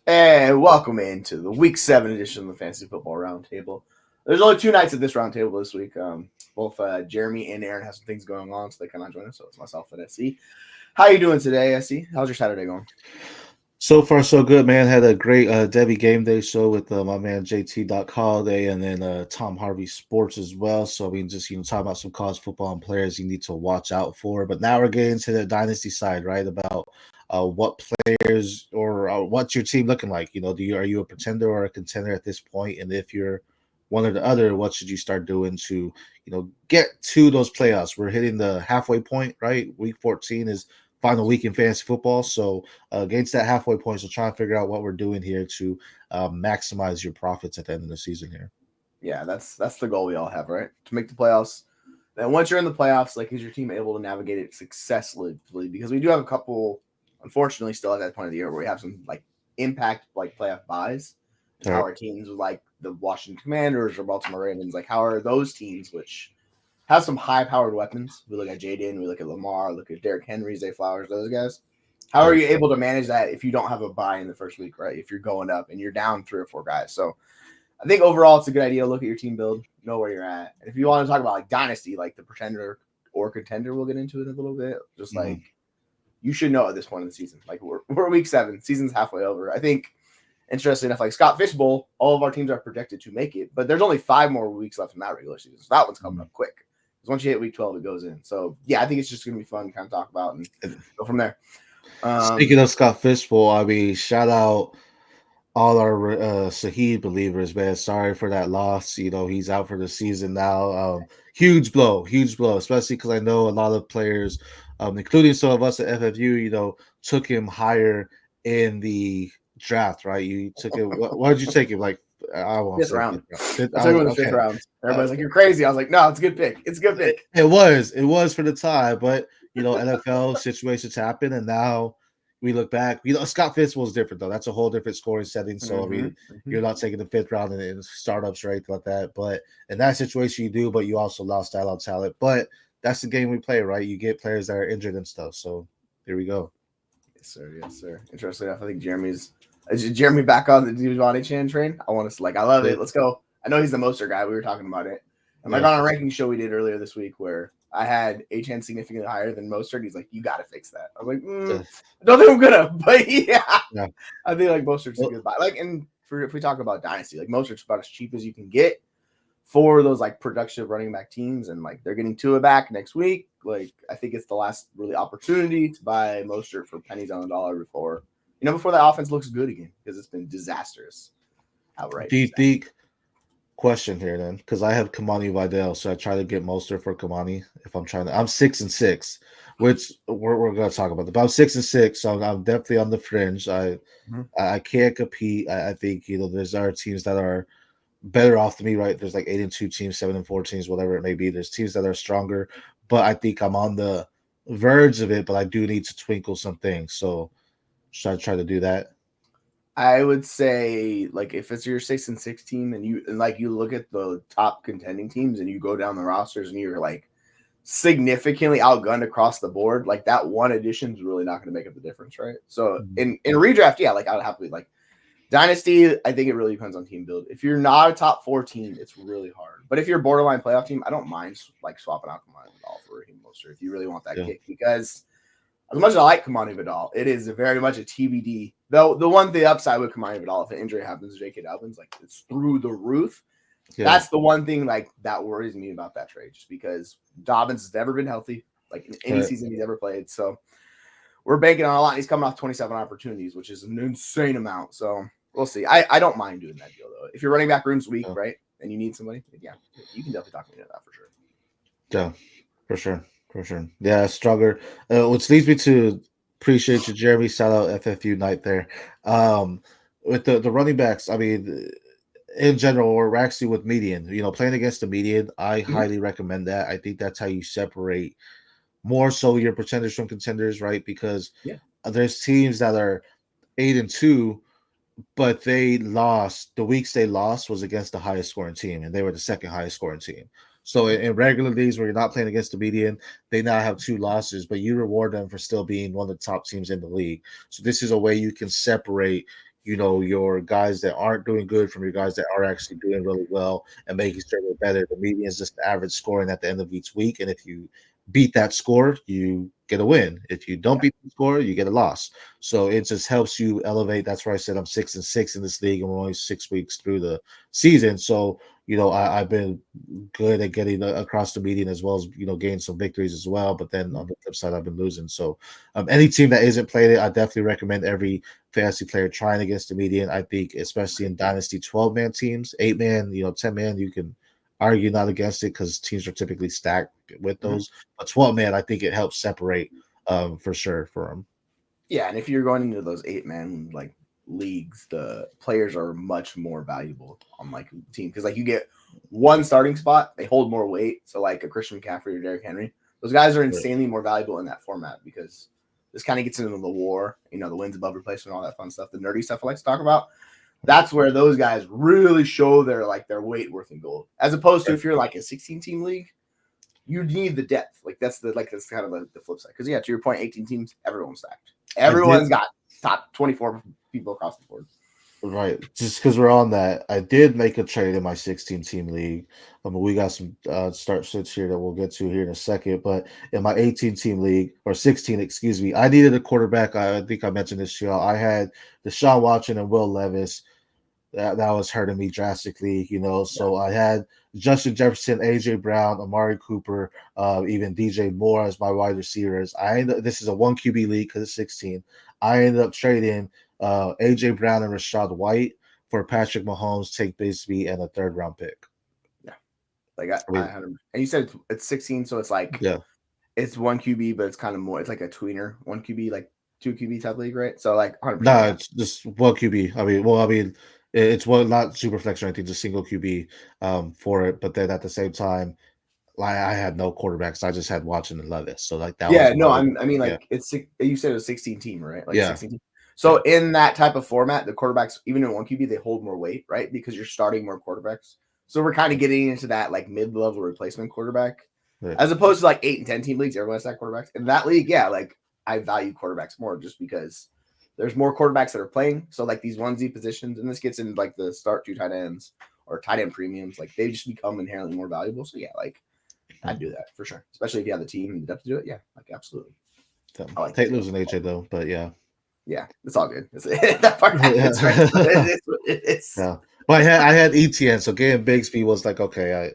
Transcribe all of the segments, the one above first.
And welcome into the Week 7 edition of the Fantasy Football Roundtable. There's only 2 nights at this roundtable this week. Both Jeremy and Aaron have some things going on, so they cannot join us. So it's myself and SC. How you doing today, SC? How's your Saturday going? So far, so good, man. Had a great Debbie Game Day show with my man JT Holiday and then Tom Harvey Sports as well. So we just talk about some college football and players you need to watch out for. But now we're getting to the dynasty side, right? About what players or what's your team looking like? Are you a pretender or a contender at this point? And if you're one or the other, what should you start doing to get to those playoffs? We're hitting the halfway point, right? Week 14 is final week in fantasy football. So against that halfway point, so try to figure out what we're doing here to maximize your profits at the end of the season here. Yeah, that's the goal we all have, right? To make the playoffs. Then once you're in the playoffs, is your team able to navigate it successfully? Because we do have a couple, unfortunately, still at that point of the year where we have some impact playoff buys. Right. How are teams like the Washington Commanders or Baltimore Ravens? How are those teams which have some high-powered weapons? We look at Jaden, we look at Lamar, look at Derrick Henry, Zay Flowers, those guys. How are you able to manage that if you don't have a bye in the first week, right? If you're going up and you're down 3 or 4 guys. So I think overall it's a good idea to look at your team build, know where you're at. And if you want to talk about dynasty, the pretender or contender, we'll get into it in a little bit. Just you should know at this point in the season. We're week 7, season's halfway over. I think interesting enough, Scott Fishbowl, all of our teams are projected to make it, but there's only 5 more weeks left in that regular season. So that one's coming up quick. Because once you hit week 12, it goes in. So yeah, I think it's just going to be fun to kind of talk about and go from there. Speaking of Scott Fishbowl, shout out all our Saheed believers, man. Sorry for that loss. He's out for the season now. Huge blow, especially because I know a lot of players, including some of us at FFU, took him higher in the draft, right? You took it. What did you take him? I won't say round. I took him in the 5th round. Everybody's you're crazy. I was like, no, it's a good pick. It's a good pick. It was for the time, but NFL situations happen, and now we look back. Scott Fishbowl is different though. That's a whole different scoring setting. So you're not taking the 5th round in startups or anything like that. But in that situation, you do. But you also lost a lot of talent. But that's the game we play, right? You get players that are injured and stuff. So here we go. Yes, sir. Yes, sir. Interesting enough, I think Jeremy back on the Devontae Chan train. I want to I love it. Let's go. I know he's the Moster guy. We were talking about it. And on a ranking show we did earlier this week where I had Achan significantly higher than Mostert. He's like, you got to fix that. I was like, I don't think I'm gonna, but yeah. I think Mostert's a good buy. And if we talk about dynasty, Mostert's about as cheap as you can get for those productive running back teams, and they're getting Tua back next week. I think it's the last really opportunity to buy Mostert for pennies on the dollar before the offense looks good again, because it's been disastrous outright. Do you think? Question here then, because I have Kamani Vidal, so I try to get Mostert for Kamani. If I'm 6-6, which we're going to talk about. But I'm 6-6, so I'm definitely on the fringe. I can't compete. I think there's other teams that are better off than me, right? There's 8-2 teams, 7-4 teams, whatever it may be. There's teams that are stronger, but I think I'm on the verge of it. But I do need to twinkle some things, so should I try to do that? I would say, if it's your 6-6 team and you look at the top contending teams and you go down the rosters and you're significantly outgunned across the board, that one addition is really not going to make up the difference, right? So in redraft, yeah, I would happily dynasty. I think it really depends on team build. If you're not a top 4 team, it's really hard. But if you're a borderline playoff team, I don't mind swapping out Kamani Vidal for Raheem Mostert if you really want that kick, because as much as I like Kamani Vidal, it is very much a TBD. Though the upside with Kamani Vidal, if an injury happens to J.K. Dobbins, it's through the roof. Yeah. That's the one thing that worries me about that trade, just because Dobbins has never been healthy in any season he's ever played. So we're banking on a lot. He's coming off 27 opportunities, which is an insane amount. So we'll see. I don't mind doing that deal though. If your running back room's weak, right, and you need somebody, yeah, you can definitely talk me into that for sure. Yeah, for sure. Yeah, stronger. Which leads me to appreciate you, Jeremy. Shout out FFU night there. With the running backs, in general, we're actually with median. Playing against the median, I highly recommend that. I think that's how you separate more so your pretenders from contenders, right? Because there's teams that are 8-2, but they lost. The weeks they lost was against the highest scoring team, and they were the second highest scoring team. So in regular leagues where you're not playing against the median, they now have 2 losses, but you reward them for still being one of the top teams in the league. So this is a way you can separate, your guys that aren't doing good from your guys that are actually doing really well and making sure they're better. The median is just the average scoring at the end of each week. And if you beat that score, you get a win. If you don't beat the score, you get a loss. So it just helps you elevate. That's why I said I'm 6-6 in this league, and we're only 6 weeks through the season. So I've been good at getting across the median as well as gain some victories as well. But then on the flip side, I've been losing. So any team that isn't playing it, I definitely recommend every fantasy player trying against the median. I think especially in dynasty 12-man teams, 8-man, 10-man, you can argue not against it because teams are typically stacked with those. But 12-man, I think it helps separate for sure for them. Yeah, and if you're going into those 8-man like leagues, the players are much more valuable on like the team because like you get one starting spot, they hold more weight. So like a Christian McCaffrey or Derrick Henry, those guys are insanely more valuable in that format because this kind of gets into the war, the wins above replacement, all that fun stuff, the nerdy stuff I like to talk about. That's where those guys really show their weight worth in gold, as opposed to if you're like a 16-team league, you need the depth. Like that's kind of the flip side. Because to your point, 18 teams, everyone's stacked. Everyone's got top 24 people across the board. Right. Just because we're on that, I did make a trade in my 16-team league. We got some start sits here that we'll get to here in a second. But in my 18-team league, or 16, excuse me, I needed a quarterback. I think I mentioned this to y'all. I had Deshaun Watson and Will Levis. That was hurting me drastically, So I had Justin Jefferson, AJ Brown, Amari Cooper, even DJ Moore as my wide receivers. This is a 1 QB league because it's 16. I ended up trading AJ Brown and Rashad White for Patrick Mahomes, Tank Bigsby, and a 3rd-round pick. Yeah, like and you said it's 16, so it's like it's 1 QB, but it's kind of more. It's like a tweener 1 QB, like 2 QB type league, right? So like 100%. No, it's just 1 QB. I mean, it's not super flex or anything, just single QB for it. But then at the same time, I had no quarterbacks. I just had Watson and Levis. So like that. Yeah, no, it's you said it was 16 team, right? Like 16 team. So in that type of format, the quarterbacks, even in 1 QB, they hold more weight, right? Because you're starting more quarterbacks. So we're kind of getting into that like mid-level replacement quarterback, as opposed to like 8 and 10 team leagues. Everyone has that quarterbacks. In that league, like I value quarterbacks more just because there's more quarterbacks that are playing. So like these 1Z positions, and this gets in like the start 2 tight ends or tight end premiums, like they just become inherently more valuable. So like I'd do that for sure, especially if you have the team and the depth to do it. Yeah, like absolutely. I like take losing AJ though, but yeah, it's all good. That part happens, right? It's yeah. But I had ETN, so getting Bigsby was like okay,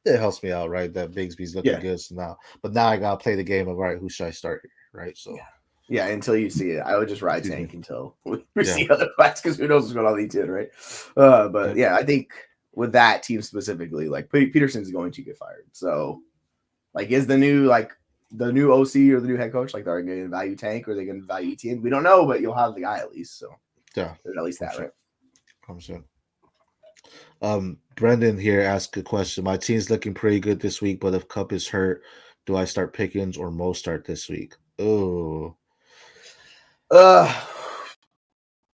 it helps me out, right? That Bigsby's looking good so now, but now I gotta play the game of all right, who should I start here, right? So yeah, until you see it, I would just ride Tank until we see other fights because who knows what's going on with ETN, right? But I think with that team specifically, like Peterson's going to get fired. So, like, is the new OC or the new head coach, like, they're going to value Tank or are they going to value ETN? We don't know, but you'll have the guy at least. So, there's at least that, right? 100%. Brendan here asked a question. My team's looking pretty good this week, but if Cup is hurt, do I start Pickens or Mostert this week? Oh.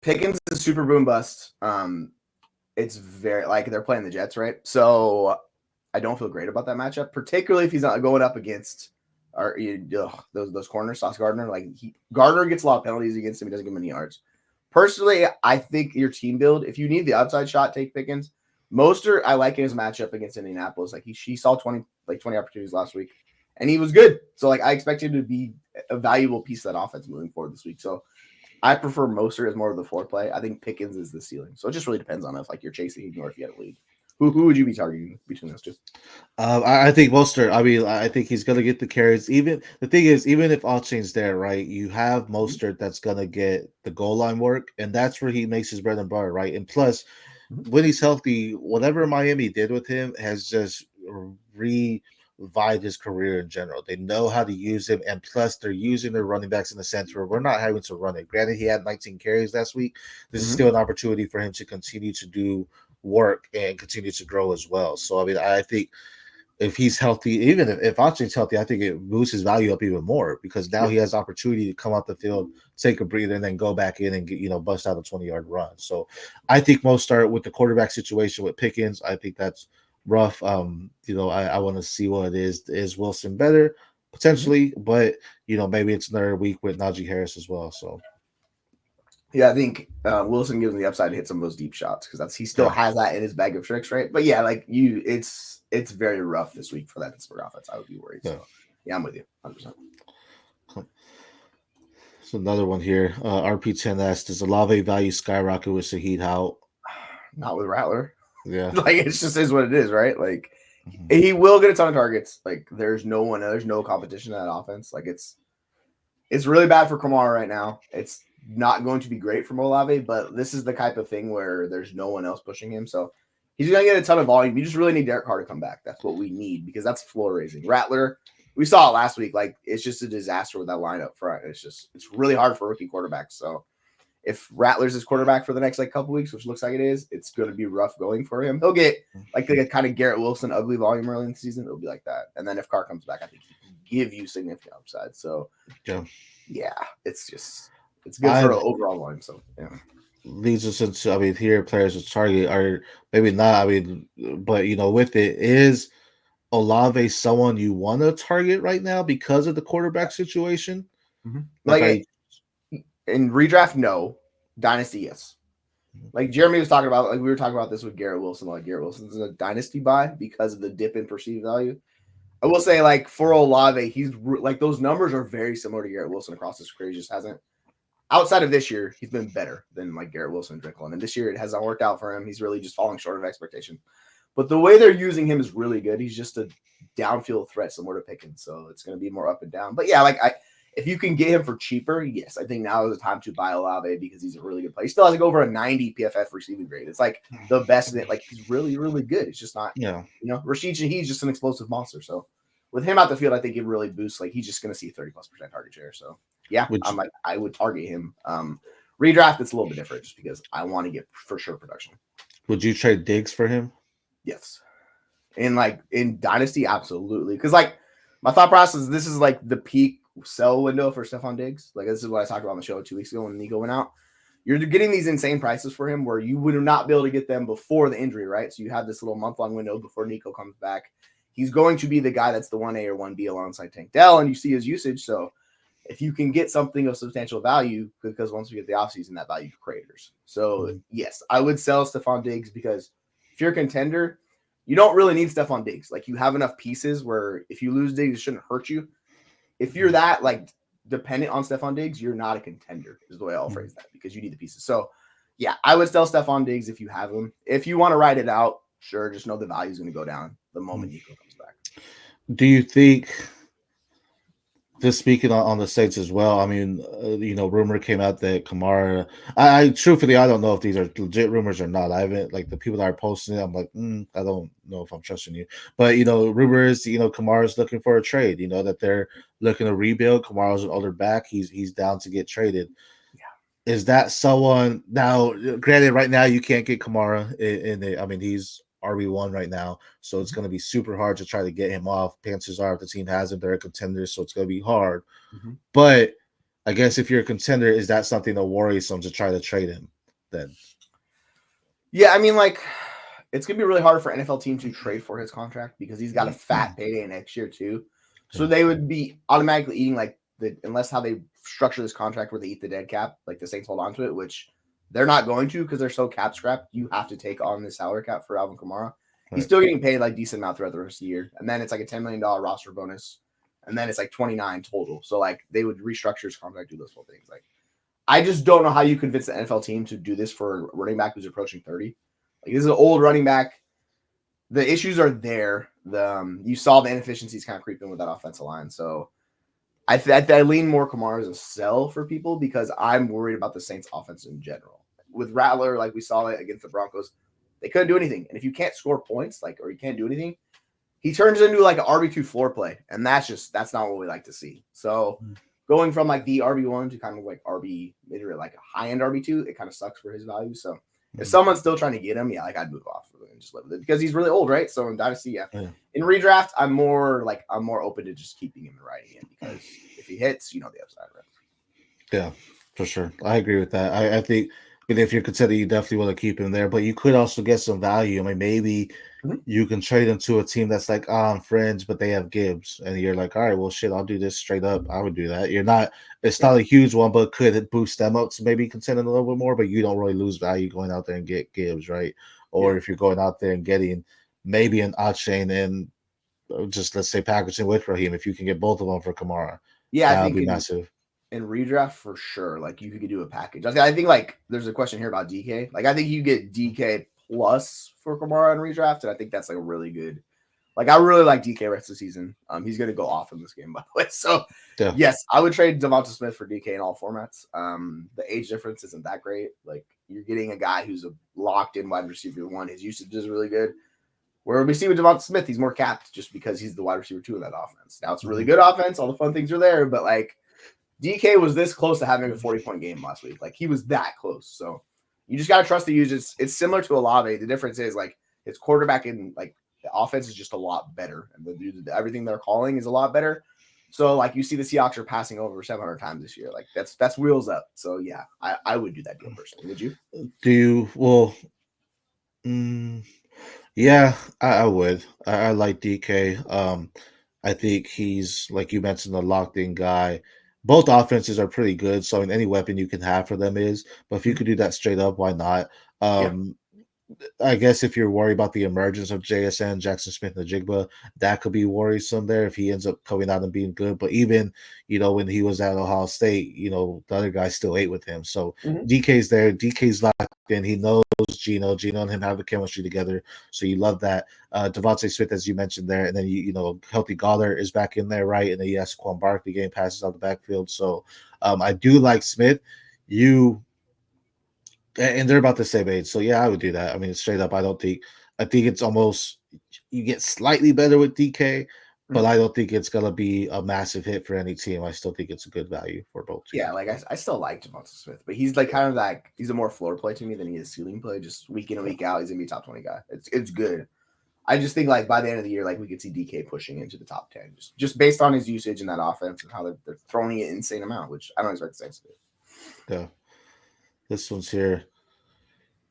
Pickens is super boom bust. It's very like they're playing the Jets, right? So I don't feel great about that matchup, particularly if he's not going up against those corners. Sauce Gardner, Gardner gets a lot of penalties against him. He doesn't give him any yards. Personally, I think your team build, if you need the outside shot, take Pickens. Mostert, I like his matchup against Indianapolis. Like he saw 20 opportunities last week, and he was good. So I expect him to be a valuable piece of that offense moving forward this week. So I prefer Mostert as more of the floor play. I think Pickens is the ceiling. So it just really depends on if you're chasing or if you have a lead. Who would you be targeting between those two? I think Mostert. I mean, I think he's gonna get the carries. Even the thing is, even if Alchain's there, right? You have Mostert that's gonna get the goal line work, and that's where he makes his bread and butter, right? And plus, when he's healthy, whatever Miami did with him has just revived his career in general. They know how to use him, and plus they're using their running backs in the sense where we're not having to run it. Granted, he had 19 carries last week. This is still an opportunity for him to continue to do work and continue to grow as well. So I mean, I think if he's healthy, even if Archie's healthy, I think it boosts his value up even more because now he has opportunity to come out the field, take a breather, and then go back in and get, bust out a 20-yard run. So I think Mostert with the quarterback situation with Pickens, I think that's rough. I want to see what it is. Is Wilson better? Potentially, but maybe it's another week with Najee Harris as well. So yeah, I think Wilson gives him the upside to hit some of those deep shots because he still has that in his bag of tricks, right? But yeah, it's very rough this week for that Pittsburgh offense. I would be worried. So yeah, I'm with you 100%. So another one here. RP10 asks, does Olave value skyrocket with Shaheed out? Not with Rattler. Yeah. It's just is what it is, right? He will get a ton of targets. There's no competition in that offense. It's really bad for Kamara right now. It's not going to be great from Olave, but this is the type of thing where there's no one else pushing him. So he's going to get a ton of volume. You just really need Derek Carr to come back. That's what we need because that's floor raising. Rattler, we saw it last week. It's just a disaster with that line up front. It's really hard for rookie quarterbacks. So if Rattler's his quarterback for the next couple weeks, which looks like it is, it's going to be rough going for him. He'll get the kind of Garrett Wilson ugly volume early in the season. It'll be like that. And then if Carr comes back, I think he can give you significant upside. So yeah, it's good for overall volume. So yeah. Leads us into, here players with target are maybe not, but with it, is Olave someone you want to target right now because of the quarterback situation? Mm-hmm. In redraft, no. Dynasty, yes. Jeremy was talking about, we were talking about this with Garrett Wilson. Garrett Wilson's a dynasty buy because of the dip in perceived value. I will say, for Olave, he's those numbers are very similar to Garrett Wilson across his career. He just hasn't, outside of this year, he's been better than Garrett Wilson and Drake. And this year, it hasn't worked out for him. He's really just falling short of expectation. But the way they're using him is really good. He's just a downfield threat, similar to Pickens. So it's going to be more up and down. But yeah, if you can get him for cheaper, yes, I think now is the time to buy Olave because he's a really good player. He still has over a 90 PFF receiving grade. It's the best in it. He's really, really good. It's just not, Rashid Shaheed's just an explosive monster. So with him out the field, I think it really boosts. He's just going to see 30+% target share. So yeah, I would target him. Redraft, it's a little bit different just because I want to get for sure production. Would you trade Diggs for him? Yes. In Dynasty, absolutely. Because my thought process, this is the peak sell window for Stephon Diggs. This is what I talked about on the show 2 weeks ago when Nico went out. You're getting these insane prices for him where you would not be able to get them before the injury, right? So you have this little month-long window before Nico comes back. He's going to be the guy that's the 1A or 1B alongside Tank Dell, and you see his usage. So if you can get something of substantial value, because once we get the offseason, that value craters. So yes, I would sell Stephon Diggs because if you're a contender, you don't really need Stephon Diggs. You have enough pieces where if you lose Diggs, it shouldn't hurt you. If you're that dependent on Stephon Diggs, you're not a contender, is the way I'll phrase that, because you need the pieces. So yeah, I would sell Stephon Diggs if you have him. If you want to ride it out, sure, just know the value is going to go down the moment Nico comes back. Do you think, just speaking on the Saints as well, rumor came out that Kamara, I truthfully, I don't know if these are legit rumors or not. I haven't, the people that are posting it, I'm I don't know if I'm trusting you. But, rumors, Kamara's looking for a trade, that they're looking to rebuild. Kamara's an older back. He's down to get traded. Yeah. Is that someone, now, granted, right now you can't get Kamara he's RB1 right now, so it's going to be super hard to try to get him off. Chances are, if the team has him, they're a contender, so it's going to be hard. But I guess if you're a contender, is that something that worries them to try to trade him then? Yeah, it's going to be really hard for NFL teams to trade for his contract because he's got a fat payday next year too. So they would be automatically eating unless how they structure this contract where they eat the dead cap, the Saints hold on to it, which they're not going to because they're so cap strapped. You have to take on the salary cap for Alvin Kamara. Right. He's still getting paid decent amount throughout the rest of the year. And then it's a $10 million roster bonus. And then it's 29 total. So they would restructure his contract, do those whole things. I just don't know how you convince the NFL team to do this for a running back who's approaching 30. This is an old running back. The issues are there. You saw the inefficiencies kind of creeping with that offensive line. So I lean more Kamara as a sell for people because I'm worried about the Saints offense in general. With Rattler, we saw it against the Broncos, they couldn't do anything. And if you can't score points, or you can't do anything, he turns into an RB2 floor play. And that's not what we like to see. So going from the RB1 to kind of RB, maybe a high-end RB2, it kind of sucks for his value. So if someone's still trying to get him, yeah, I'd move off and just live with it because he's really old, right? So in Dynasty, yeah. In redraft, I'm more open to just keeping him and riding him because if he hits, the upside, right? Yeah, for sure. I agree with that. I think, but if you're considering, you definitely want to keep him there, but you could also get some value. Maybe Mhm. you can trade him to a team that's like, I'm friends, but they have Gibbs. And you're like, all right, well, shit, I'll do this straight up. I would do that. It's Yeah. not a huge one, but could boost them up to maybe contend a little bit more, but you don't really lose value going out there and get Gibbs, right? Yeah. Or if you're going out there and getting maybe an Achane and just let's say packaging with Raheem, if you can get both of them for Kamara, Yeah, I that would think be massive. in redraft for sure. Like you could do a package. I think like there's a question here about DK. Like I think you get DK plus for Kamara in redraft, and I think that's like a really good. Like I really like DK rest of the season. He's gonna go off in this game, by the way. So Yeah. yes, I would trade Devonta Smith for DK in all formats. The age difference isn't that great. Like you're getting a guy who's a locked in wide receiver one. His usage is really good. Where we see with Devonta Smith, he's more capped just because he's the wide receiver two in that offense. Now it's a really good offense. All the fun things are there, but like DK was this close to having a 40-point game last week. Like he was that close. So you just gotta trust the users. It's similar to Olave. The difference is like his quarterback in like the offense is just a lot better, and everything they're calling is a lot better. So like you see the Seahawks are passing over 700 times this year. Like that's wheels up. So yeah, I would do that deal personally. Would you? Do you? Well, mm, yeah, I would. I like DK. I think he's like you mentioned, a locked in guy. Both offenses are pretty good, so I mean, any weapon you can have for them is. But if you could do that straight up, why not? Yeah. Um, I guess if you're worried about the emergence of JSN, Jackson Smith and Jigba, that could be worrisome there if he ends up coming out and being good. But even, when he was at Ohio State, the other guy still ate with him. So Mhm. DK's there. DK's locked in. He knows Gino. Gino and him have the chemistry together. So you love that. Devontae Smith, as you mentioned there. And then, healthy Goddard is back in there, right? And then, yes, Quan Barkley getting passes out the backfield. So I do like Smith. And they're about the same age. So yeah, I would do that. I mean, straight up, I think it's almost you get slightly better with DK, but Mhm. I don't think it's gonna be a massive hit for any team. I still think it's a good value for both Yeah, teams. like I still like Devonta Smith, but he's like kind of like he's a more floor play to me than he is ceiling play. Just week in and week out, he's gonna be a top 20 guy. It's good. I just think like by the end of the year, like we could see DK pushing into the top 10, just based on his usage in that offense and how they're throwing it insane amount, which I don't expect the Saints to do. Yeah. This one's here.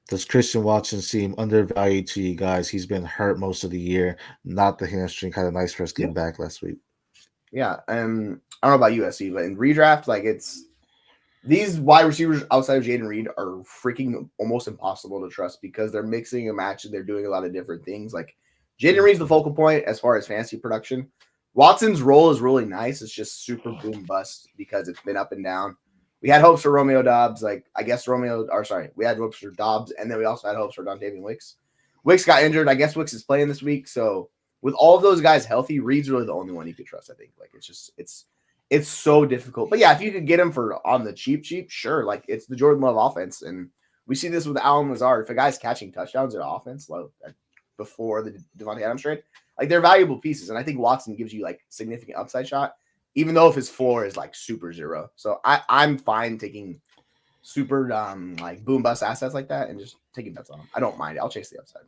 Does Christian Watson seem undervalued to you guys? He's been hurt most of the year, not the hamstring. Kind of nice for us Yeah, getting back last week. yeah. I don't know about USC, but in redraft, like it's these wide receivers outside of Jaden Reed are freaking almost impossible to trust because they're mixing and matching. They're doing a lot of different things. Like Jaden Reed's the focal point as far as fantasy production. Watson's role is really nice. It's just super boom bust because it's been up and down. We had hopes for Romeo Dobbs. Like I guess we had hopes for Dobbs, and then we also had hopes for Dontavian Wicks. Wicks got injured. I guess Wicks is playing this week. So with all of those guys healthy, Reed's really the only one you could trust. I think. Like it's so difficult. But yeah, if you could get him for on the cheap, sure. Like it's the Jordan Love offense, and we see this with Allen Lazard. If a guy's catching touchdowns in offense, before the Devontae Adams trade, like they're valuable pieces. And I think Watson gives you like significant upside shot, even though if his floor is like super zero. So I'm fine taking super like boom bust assets like that and just taking bets on them. I don't mind it. I'll chase the upside.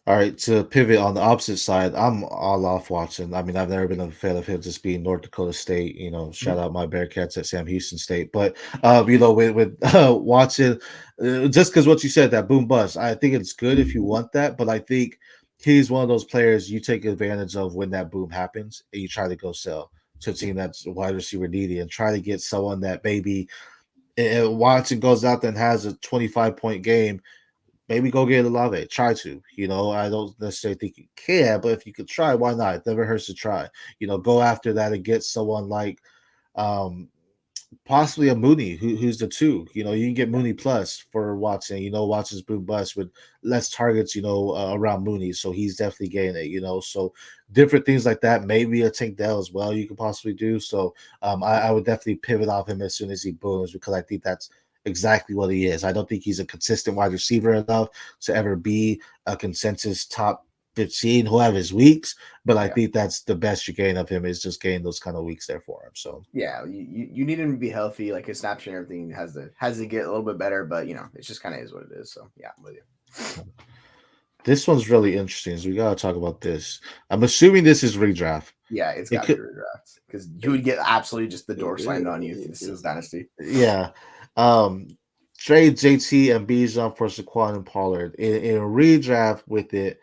All right, to pivot on the opposite side, I'm all off Watson. I mean, I've never been a fan of him just being North Dakota State. Shout out my Bearcats at Sam Houston State. But with Watson, just because what you said, that boom bust, I think it's good if you want that. But I think he's one of those players you take advantage of when that boom happens and you try to go sell to a team that's wide receiver needy and try to get someone that maybe Watson goes out there and has a 25-point game. Maybe go get Olave. Try to. I don't necessarily think you can, but if you could try, why not? It never hurts to try. Go after that and get someone like um possibly a Mooney who's the two. You can get Mooney plus for Watson. Watson's boom bust with less targets, around Mooney. So he's definitely getting it. So different things like that. Maybe a Tank Dell as well you could possibly do. So I would definitely pivot off him as soon as he booms because I think that's exactly what he is. I don't think he's a consistent wide receiver enough to ever be a consensus top 15. He'll have his weeks, but I Yeah. think that's the best you gain of him is just getting those kind of weeks there for him. So Yeah, you need him to be healthy. Like his snapshot and everything has to get a little bit better, but it's just kind of is what it is. So yeah, I'm with you. this one's really interesting. So we gotta talk about this. I'm assuming this is redraft. Yeah, it's It got to be could, redraft because you would get absolutely just the door slammed on you if this is Dynasty. yeah. Um, trade JT and Bijan for Saquon and Pollard in redraft with it.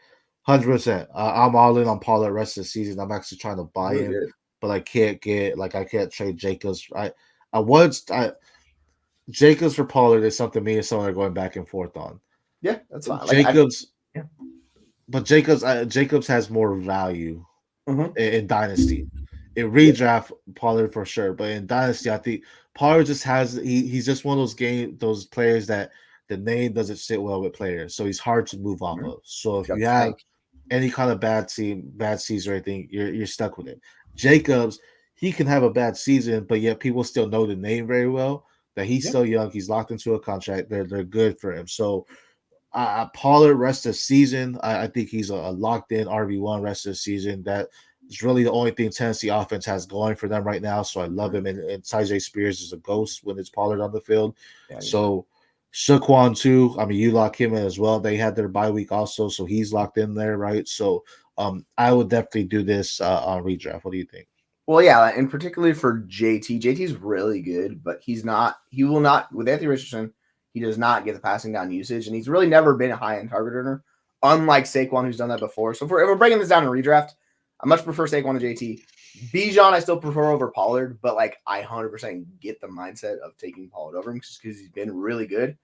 100%. I'm all in on Pollard rest of the season. I'm actually trying to buy Really him, good. but I can't trade Jacobs. I Jacobs for Pollard is something me and someone are going back and forth on. Yeah, that's fine. Jacobs, Yeah. but Jacobs has more value Mm-hmm. in Dynasty. In Yeah. redraft, Pollard for sure, but in Dynasty, I think Pollard just he's just one of those players that the name doesn't sit well with players, so he's hard to move off Mhm. of. So He's if got you the have snake. any kind of bad season or anything, you're stuck with it. Jacobs, he can have a bad season, but yet people still know the name very well. That he's Yeah. still young, he's locked into a contract. They're good for him. So Pollard rest of the season, I think he's a locked in RB1 rest of the season. That is really the only thing Tennessee offense has going for them right now. So I love him. And Tyjae Spears is a ghost when it's Pollard on the field. Yeah. So Saquon too. I mean, you lock him in as well. They had their bye week also, so he's locked in there, right? So I would definitely do this on redraft. What do you think? Well, yeah, and particularly for JT. JT's really good, but he will not, with Anthony Richardson, he does not get the passing down usage, and he's really never been a high-end target earner, unlike Saquon, who's done that before. So if we're breaking this down in redraft, I much prefer Saquon to JT. Bijan, I still prefer over Pollard, but like I 100% get the mindset of taking Pollard over him just because he's been really good.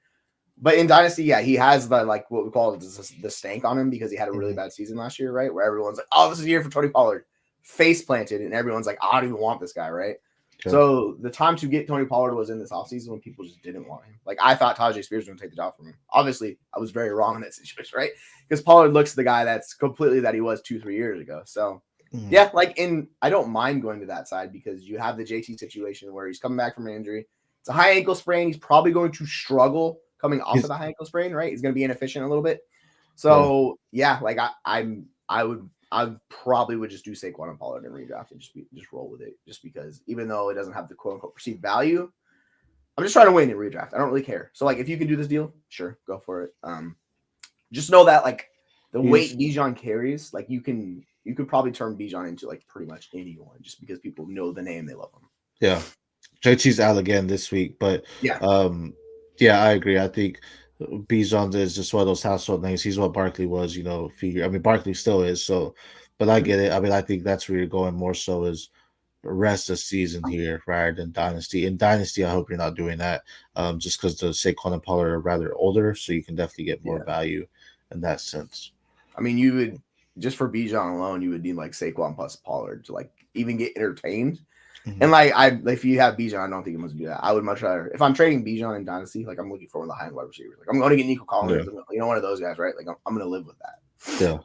But in Dynasty, yeah, he has the like what we call it, the stank on him because he had a really bad season last year, right? Where everyone's like, "Oh, this is a year for Tony Pollard," face planted, and everyone's like, "I don't even want this guy," right? Okay. So the time to get Tony Pollard was in this offseason when people just didn't want him. Like I thought Tajay Spears was going to take the job from him. Obviously, I was very wrong in that situation, right? Because Pollard looks the guy that's completely that he was 2-3 years ago. So yeah, like I don't mind going to that side because you have the JT situation where he's coming back from an injury. It's a high ankle sprain. He's probably going to struggle coming off of the high ankle sprain, right? He's going to be inefficient a little bit. So yeah, like I probably would just do Saquon and Pollard and redraft and just roll with it, just because even though it doesn't have the quote unquote perceived value, I'm just trying to win in redraft. I don't really care. So like if you can do this deal, sure, go for it. Just know that like the weight Bijan carries, like you could probably turn Bijan into like pretty much anyone just because people know the name, they love him. Yeah. JT's out again this week, but Yeah. yeah, I agree. I think Bijan is just one of those household names. He's what Barkley was, figure. I mean, Barkley still is. So, but I get it. I mean, I think that's where you're going more so is the rest of season here rather than dynasty. In dynasty, I hope you're not doing that, just because the Saquon and Pollard are rather older, so you can definitely get more value in that sense. I mean, you would just for Bijan alone, you would need like Saquon plus Pollard to like even get entertained. And like if you have Bijan, I don't think you must do that. I would much rather if I'm trading Bijan in Dynasty, like I'm looking for one of the high-end wide receivers. Like I'm going to get Nico Collins, one of those guys, right? Like I'm going to live with that. Yeah.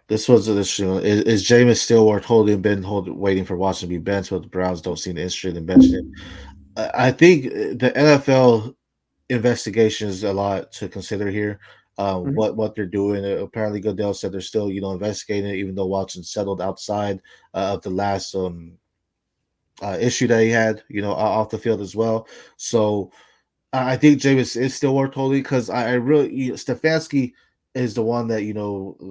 This was interesting. Is Jameis still worth waiting for Watson to be benched, but the Browns don't seem interested in benching him? I think the NFL investigation is a lot to consider here. What they're doing. Apparently, Goodell said they're still investigating it, even though Watson settled outside of the last issue that he had, off the field as well. So I think Jameis is still worth holding because I really Stefanski is the one that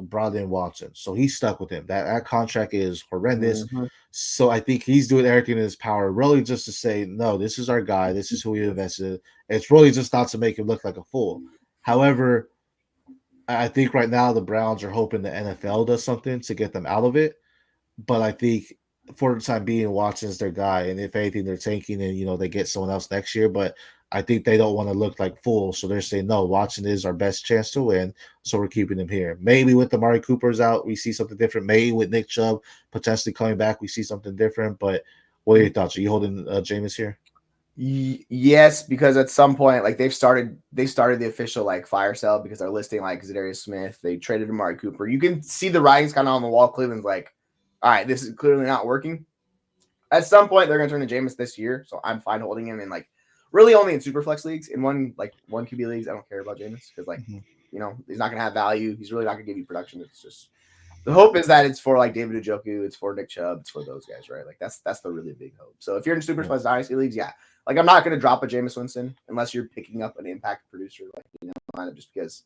brought in Watson, so he's stuck with him. That contract is horrendous. So I think he's doing everything in his power, really, just to say, no, this is our guy. This is who we invested in. It's really just not to make him look like a fool. However, I think right now the Browns are hoping the NFL does something to get them out of it. But I think for the time being, Watson's their guy, and if anything, they're tanking and they get someone else next year. But I think they don't want to look like fools, so they're saying no. Watson is our best chance to win, so we're keeping him here. Maybe with the Amari Coopers out, we see something different. Maybe with Nick Chubb potentially coming back, we see something different. But what are your thoughts? Are you holding Jameis here? Yes, because at some point, like they started the official like fire sale because they're listing like Zadarius Smith. They traded Amari Cooper. You can see the writings kind of on the wall. Cleveland's like, all right, this is clearly not working. At some point, they're going to turn to Jameis this year, so I'm fine holding him in like really only in superflex leagues. In one QB leagues, I don't care about Jameis because he's not going to have value. He's really not going to give you production. It's just the hope is that it's for like David Njoku, it's for Nick Chubb, it's for those guys, right? Like that's the really big hope. So if you're in superflex dynasty leagues, yeah, like I'm not going to drop a Jameis Winston unless you're picking up an impact producer, like just because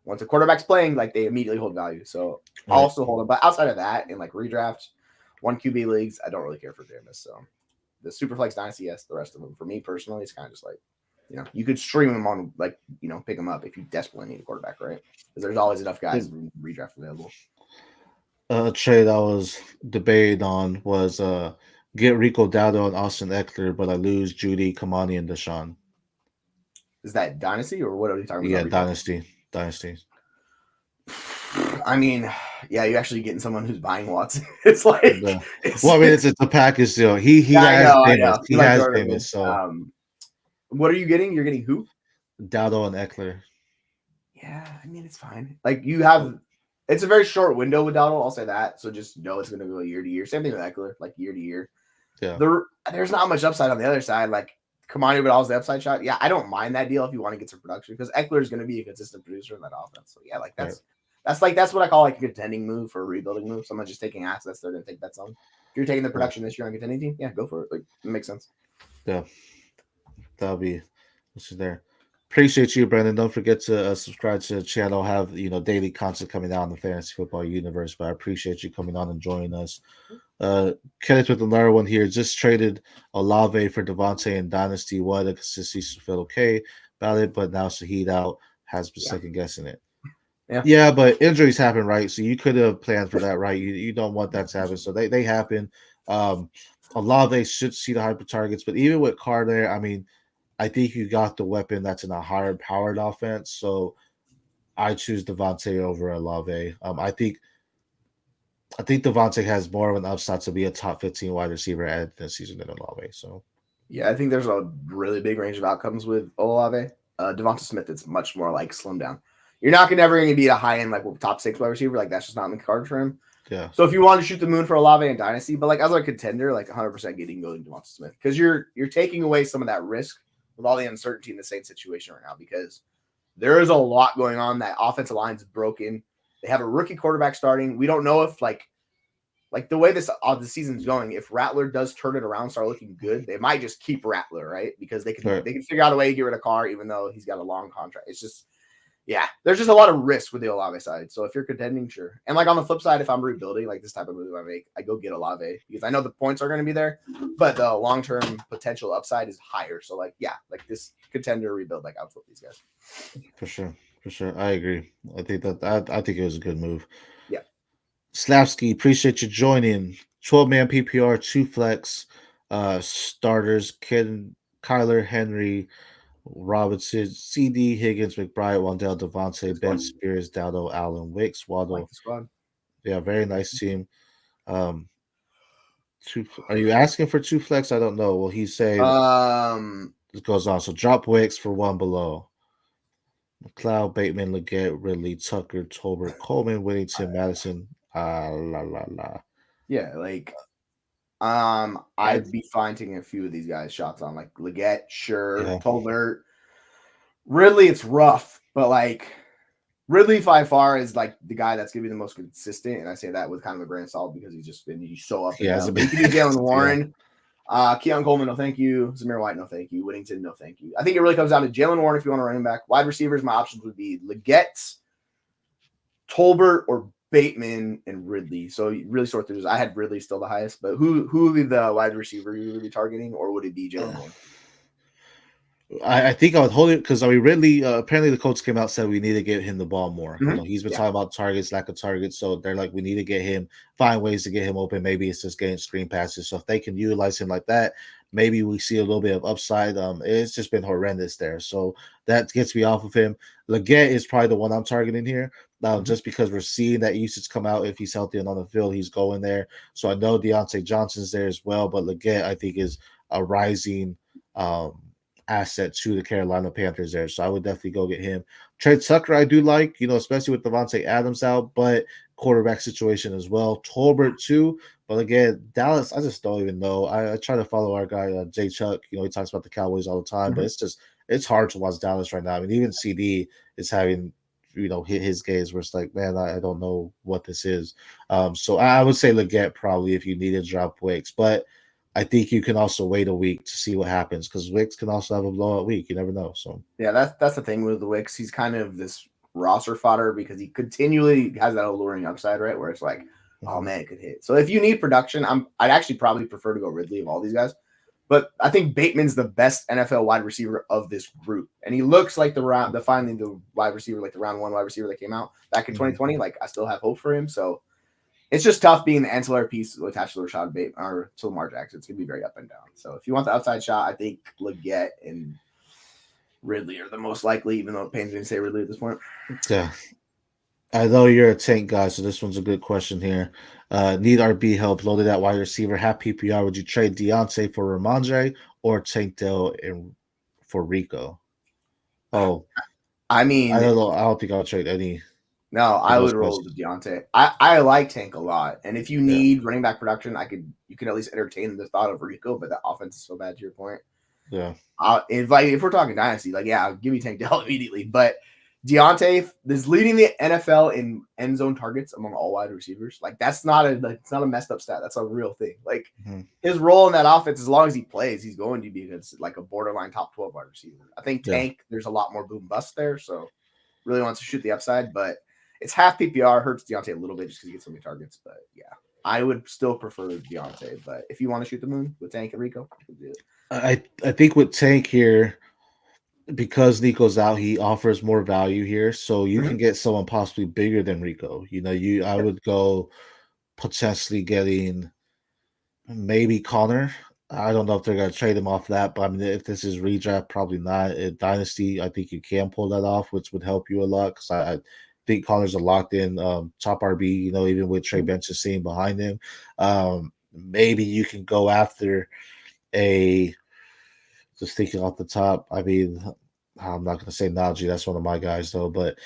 once a quarterback's playing, like they immediately hold value. So I'll also hold them. But outside of that, in like redraft, one QB leagues, I don't really care for Jameis. So the Superflex Dynasty, yes. The rest of them, for me personally, it's kind of just like You could stream him on pick him up if you desperately need a quarterback, right? Because there's always enough guys in redraft available. A trade I was debating on was get Rico Dowdle and Austin Eckler, but I lose Judy, Kamani, and Deshaun. Is that dynasty or what are we talking about? Yeah, dynasty. I mean, yeah, you're actually getting someone who's buying Watson. It's like, well, I mean, it's a package deal. He has Jameis. He has Jameis. So, what are you getting? You're getting who? Dowdle and Eckler. Yeah, I mean, it's fine. Like it's a very short window with Dowdle. I'll say that. So just know it's going to go year to year. Same thing with Eckler, like year to year. Yeah. There's not much upside on the other side. Like Kamani Vidal's the upside shot. Yeah, I don't mind that deal if you want to get some production because Eckler is going to be a consistent producer in that offense. So yeah, like that's what I call like a contending move for a rebuilding move. Someone just taking assets they're going to take bets on. If you're taking the production this year on a contending team, yeah, go for it. Like it makes sense. Yeah, that'll be this is there. Appreciate you, Brandon. Don't forget to subscribe to the channel. Have daily content coming out in the fantasy football universe. But I appreciate you coming on and joining us. Kenneth with another one here. Just traded Olave for Devontae and Dynasty. What the consistency feel okay about it, but now Shaheed out has been second guessing it. Yeah, but injuries happen, right? So you could have planned for that, right? You don't want that to happen. So they happen. Olave should see the hyper targets, but even with Carr there, I mean, I think you got the weapon that's in a higher powered offense. So I choose Devontae over Olave. I think Devontae has more of an upside to be a top 15 wide receiver at the season than Olave. So yeah, I think there's a really big range of outcomes with Olave. Devonta Smith, it's much more like slim down. You're not ever going to be a high end like top 6 wide receiver. Like that's just not in the card for him. Yeah. So if you want to shoot the moon for Olave and Dynasty, but like as a contender, like 100% getting going to Devonta Smith because you're taking away some of that risk with all the uncertainty in the same situation right now because there is a lot going on. That offensive line's broken. They have a rookie quarterback starting. We don't know if like the way the season's going, if Rattler does turn it around, start looking good, they might just keep Rattler, right? Because they can figure out a way to get rid of Carr, even though he's got a long contract. It's just, yeah, there's just a lot of risk with the Olave side. So if you're contending, sure. And like on the flip side, if I'm rebuilding, like this type of move I make, I go get Olave because I know the points are going to be there, but the long-term potential upside is higher. So like, yeah, like this contender rebuild, like I'll flip these guys. For sure. I agree. I think it was a good move. Yeah. Slavsky, appreciate you joining. 12-man PPR, 2 flex starters, Kyler, Henry, Robinson, CD, Higgins, McBride, Wandell, Devontae, Ben Spears, Dowdle, Allen, Wicks, Waddle. Like the squad. Yeah, very nice team. Are you asking for 2 flex? I don't know. Well, he say it goes on. So drop Wicks for 1 below. McLeod, Bateman, Leggett, Ridley, Tucker, Tolbert, Coleman, Whittington, Madison. Yeah, like I'd be fine taking a few of these guys shots on like Leggett, sure, Tolbert. Ridley, it's rough, but like Ridley by far is like the guy that's gonna be the most consistent, and I say that with kind of a grain of salt because he's so up and down. You can do Jalen Warren. Keon Coleman, no thank you. Zamir White, no thank you. Whittington, no thank you. I think it really comes down to Jalen Warren if you want a running back. Wide receivers, my options would be Leggett, Tolbert, or Bateman and Ridley. So you really sort through this. I had Ridley still the highest, but who would be the wide receiver you would be targeting, or would it be Jalen Warren? I think I would hold it because Ridley. Apparently, the coach came out and said we need to get him the ball more. Mm-hmm. He's been talking about targets, lack of targets. So they're like, we need to get him, find ways to get him open. Maybe it's just getting screen passes. So if they can utilize him like that, maybe we see a little bit of upside. It's just been horrendous there. So that gets me off of him. Leggett is probably the one I'm targeting here. Just because we're seeing that usage come out. If he's healthy and on the field, he's going there. So I know Deontay Johnson's there as well, but Leggett I think is a rising asset to the Carolina Panthers there. So I would definitely go get him. Trey Tucker, I do like, especially with Devontae Adams out, but quarterback situation as well. Tolbert too. But again, Dallas, I just don't even know. I try to follow our guy, Jay Chuck. He talks about the Cowboys all the time, but it's hard to watch Dallas right now. I mean, even CD is having, hit his gaze where it's like, man, I don't know what this is. So I would say Leggett probably if you needed to drop Wicks. But I think you can also wait a week to see what happens because Wicks can also have a blowout week. You never know. So yeah, that's the thing with the Wicks. He's kind of this roster fodder because he continually has that alluring upside, right? Where it's like, oh man, it could hit. So if you need production, I'd actually probably prefer to go Ridley of all these guys. But I think Bateman's the best NFL wide receiver of this group, and he looks like the wide receiver, like the round 1 wide receiver that came out back in 2020. Like I still have hope for him. So it's just tough being the ancillary piece attached to Rashad Bateman or to Lamar Jackson. It's gonna be very up and down. So if you want the outside shot, I think Leggett and Ridley are the most likely, even though it pains me to say Ridley at this point. Yeah. I know you're a tank guy, so this one's a good question here. Need RB help, loaded at wide receiver, half PPR. Would you trade Deontay for Ramondre or Tank Dell for Rico? Oh, I mean, I don't know. I don't think I'll trade any. No, I would roll with Deontay. I like Tank a lot, and if you need running back production, you can at least entertain the thought of Rico, but the offense is so bad. To your point, yeah. If we're talking dynasty, give me Tank Dell immediately. But Deontay is leading the NFL in end zone targets among all wide receivers. Like that's not it's not a messed up stat. That's a real thing. Like his role in that offense, as long as he plays, he's going to be like a borderline top 12 wide receiver. I think Tank, there's a lot more boom bust there, so really wants to shoot the upside, but it's half PPR, hurts Deontay a little bit just because he gets so many targets. But yeah, I would still prefer Deontay. But if you want to shoot the moon with Tank and Rico, do it. I think with Tank here, because Nico's out, he offers more value here, so you can get someone possibly bigger than Rico. I would go potentially getting maybe Connor. I don't know if they're going to trade him off that, but I mean, if this is redraft, probably not. In Dynasty, I think you can pull that off, which would help you a lot because I think Connor's a locked in top RB, even with Trey Benson sitting behind him. Maybe you can go after just thinking off the top. I mean, I'm not going to say Najee. That's one of my guys, though. But,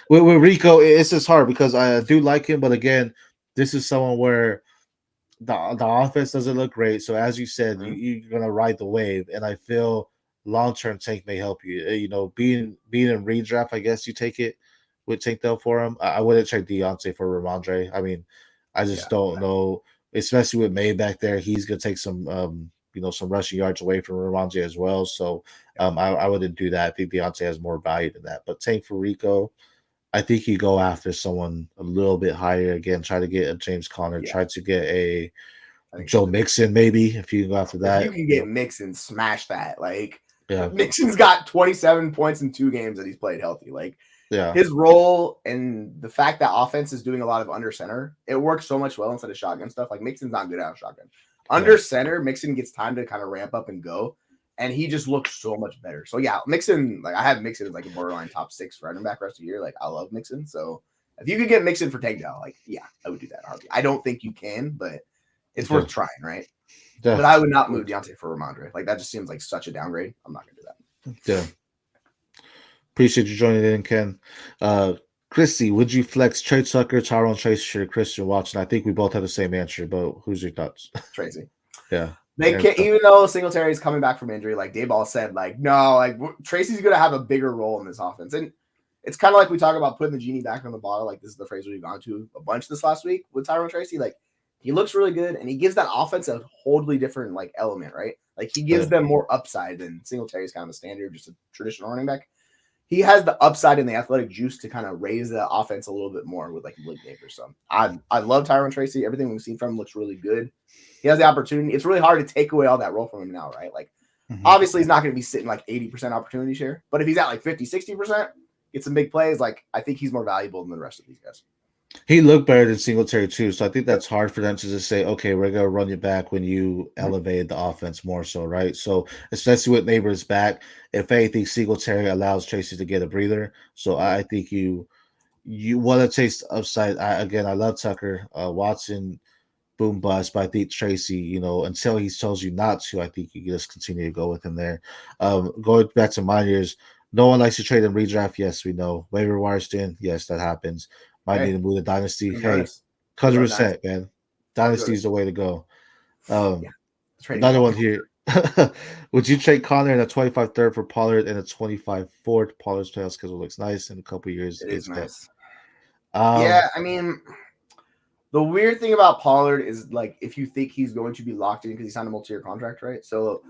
with Rico, it's just hard because I do like him. But again, this is someone where the offense doesn't look great. So as you said, you're going to ride the wave. And I feel long-term Tank may help you. Being in redraft, I guess you take it with Tank Dell for him. I wouldn't trade Deontay for Ramondre. I mean, I just don't know, especially with May back there. He's going to take some some rushing yards away from Ramondre as well. So I wouldn't do that. I think Deontay has more value than that. But Tank for Rico, I think you go after someone a little bit higher. Again, try to get a James Conner. Try to get a Joe Mixon, maybe, if you can go after that. If you can get Mixon, smash that. Mixon's got 27 points in 2 games that he's played healthy. His role and the fact that offense is doing a lot of under center, it works so much well instead of shotgun stuff. Mixon's not good out of shotgun. Under center, Mixon gets time to kind of ramp up and go, and he just looks so much better. So yeah, Mixon, I have Mixon as a borderline top 6 running back rest of the year. I love Mixon. So if you could get Mixon for takedown, I would do that. I don't think you can, but it's worth trying, right? Yeah. But I would not move Deontay for Ramondre. That just seems like such a downgrade. I'm not gonna do that. Yeah. Appreciate you joining in, Ken. Christy, would you flex Trey Tucker, Tyrone Tracy, or Christian Watson? I think we both have the same answer, but who's your thoughts? Tracy. Yeah. They can't, even though Singletary is coming back from injury, Dayball said, no, Tracy's going to have a bigger role in this offense. And it's kind of like we talk about putting the genie back on the bottle. This is the phrase we've gone to a bunch this last week with Tyrone Tracy. He looks really good, and he gives that offense a wholly different, element, right? He gives them more upside than Singletary is kind of a standard, just a traditional running back. He has the upside and the athletic juice to kind of raise the offense a little bit more with Blake Neighbors. So I love Tyrone Tracy. Everything we've seen from him looks really good. He has the opportunity. It's really hard to take away all that role from him now, right? Obviously he's not going to be sitting 80% opportunity share, but if he's at 50, 60%, get some big plays, I think he's more valuable than the rest of these guys. He looked better than Singletary too, so I think that's hard for them to just say, okay, we're going to run you back when you elevate the offense more so, right? So especially with Neighbors back, if anything, Singletary allows Tracy to get a breather. So I think you want to taste the upside. I love Tucker. Watson, boom bust, but I think Tracy, until he tells you not to, I think you just continue to go with him there. Going back to mine years, no one likes to trade in redraft. Yes, we know. Waiver wires in. Yes, that happens. Might need to move to Dynasty. Hey, 100%, man. Dynasty is the way to go. Another one here. Would you trade Connor in a 25 third for Pollard and a 25 fourth? Pollard's playoff schedule looks nice in a couple years. It is nice. I mean, the weird thing about Pollard is if you think he's going to be locked in because he signed a multi-year contract, right? So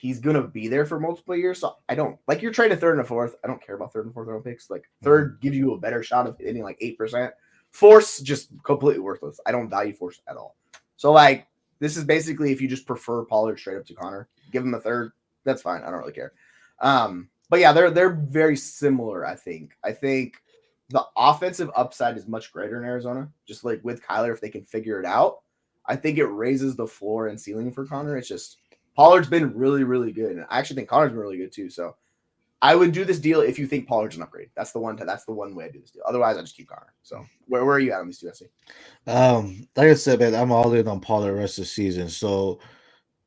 he's going to be there for multiple years. So I don't you're trading 3rd and a 4th. I don't care about 3rd and 4th round picks. Third gives you a better shot of hitting 8%. Force just completely worthless. I don't value force at all. So This is basically if you just prefer Pollard straight up to Connor, give him a third. That's fine. I don't really care. But yeah, they're very similar. I think the offensive upside is much greater in Arizona. Just like with Kyler, if they can figure it out, I think it raises the floor and ceiling for Connor. It's just Pollard's been really, really good, and I actually think Connor's been really good too. So I would do this deal if you think Pollard's an upgrade. That's the one way I do this deal. Otherwise, I just keep Connor. So where are you at on these two, SC? Like I said, man, I'm all in on Pollard the rest of the season. So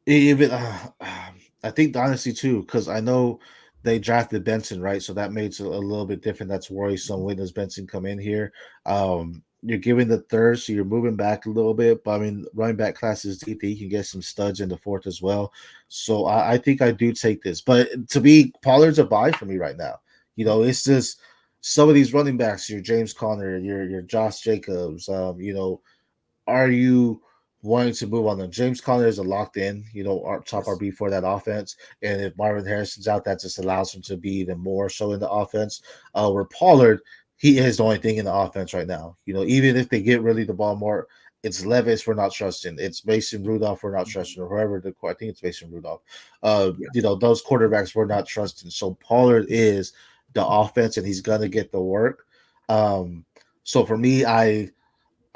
even I think Dynasty too, because I know they drafted Benson, right? So that makes it a little bit different. That's worrisome. When does Benson come in here? You're giving the third, so you're moving back a little bit. But I mean, running back class is deep. You can get some studs in the fourth as well. So I think I do take this. But to be Pollard's a buy for me right now. It's just some of these running backs, your James Conner, your Josh Jacobs, are you wanting to move on them? James Conner is a locked in, our top RB for that offense. And if Marvin Harrison's out, that just allows him to be even more so in the offense. Where Pollard, he is the only thing in the offense right now. Even if they get really the ball more, it's Levis we're not trusting. It's Mason Rudolph we're not trusting, or whoever I think it's Mason Rudolph. Those quarterbacks we're not trusting. So Pollard is the offense, and he's gonna get the work. So for me, I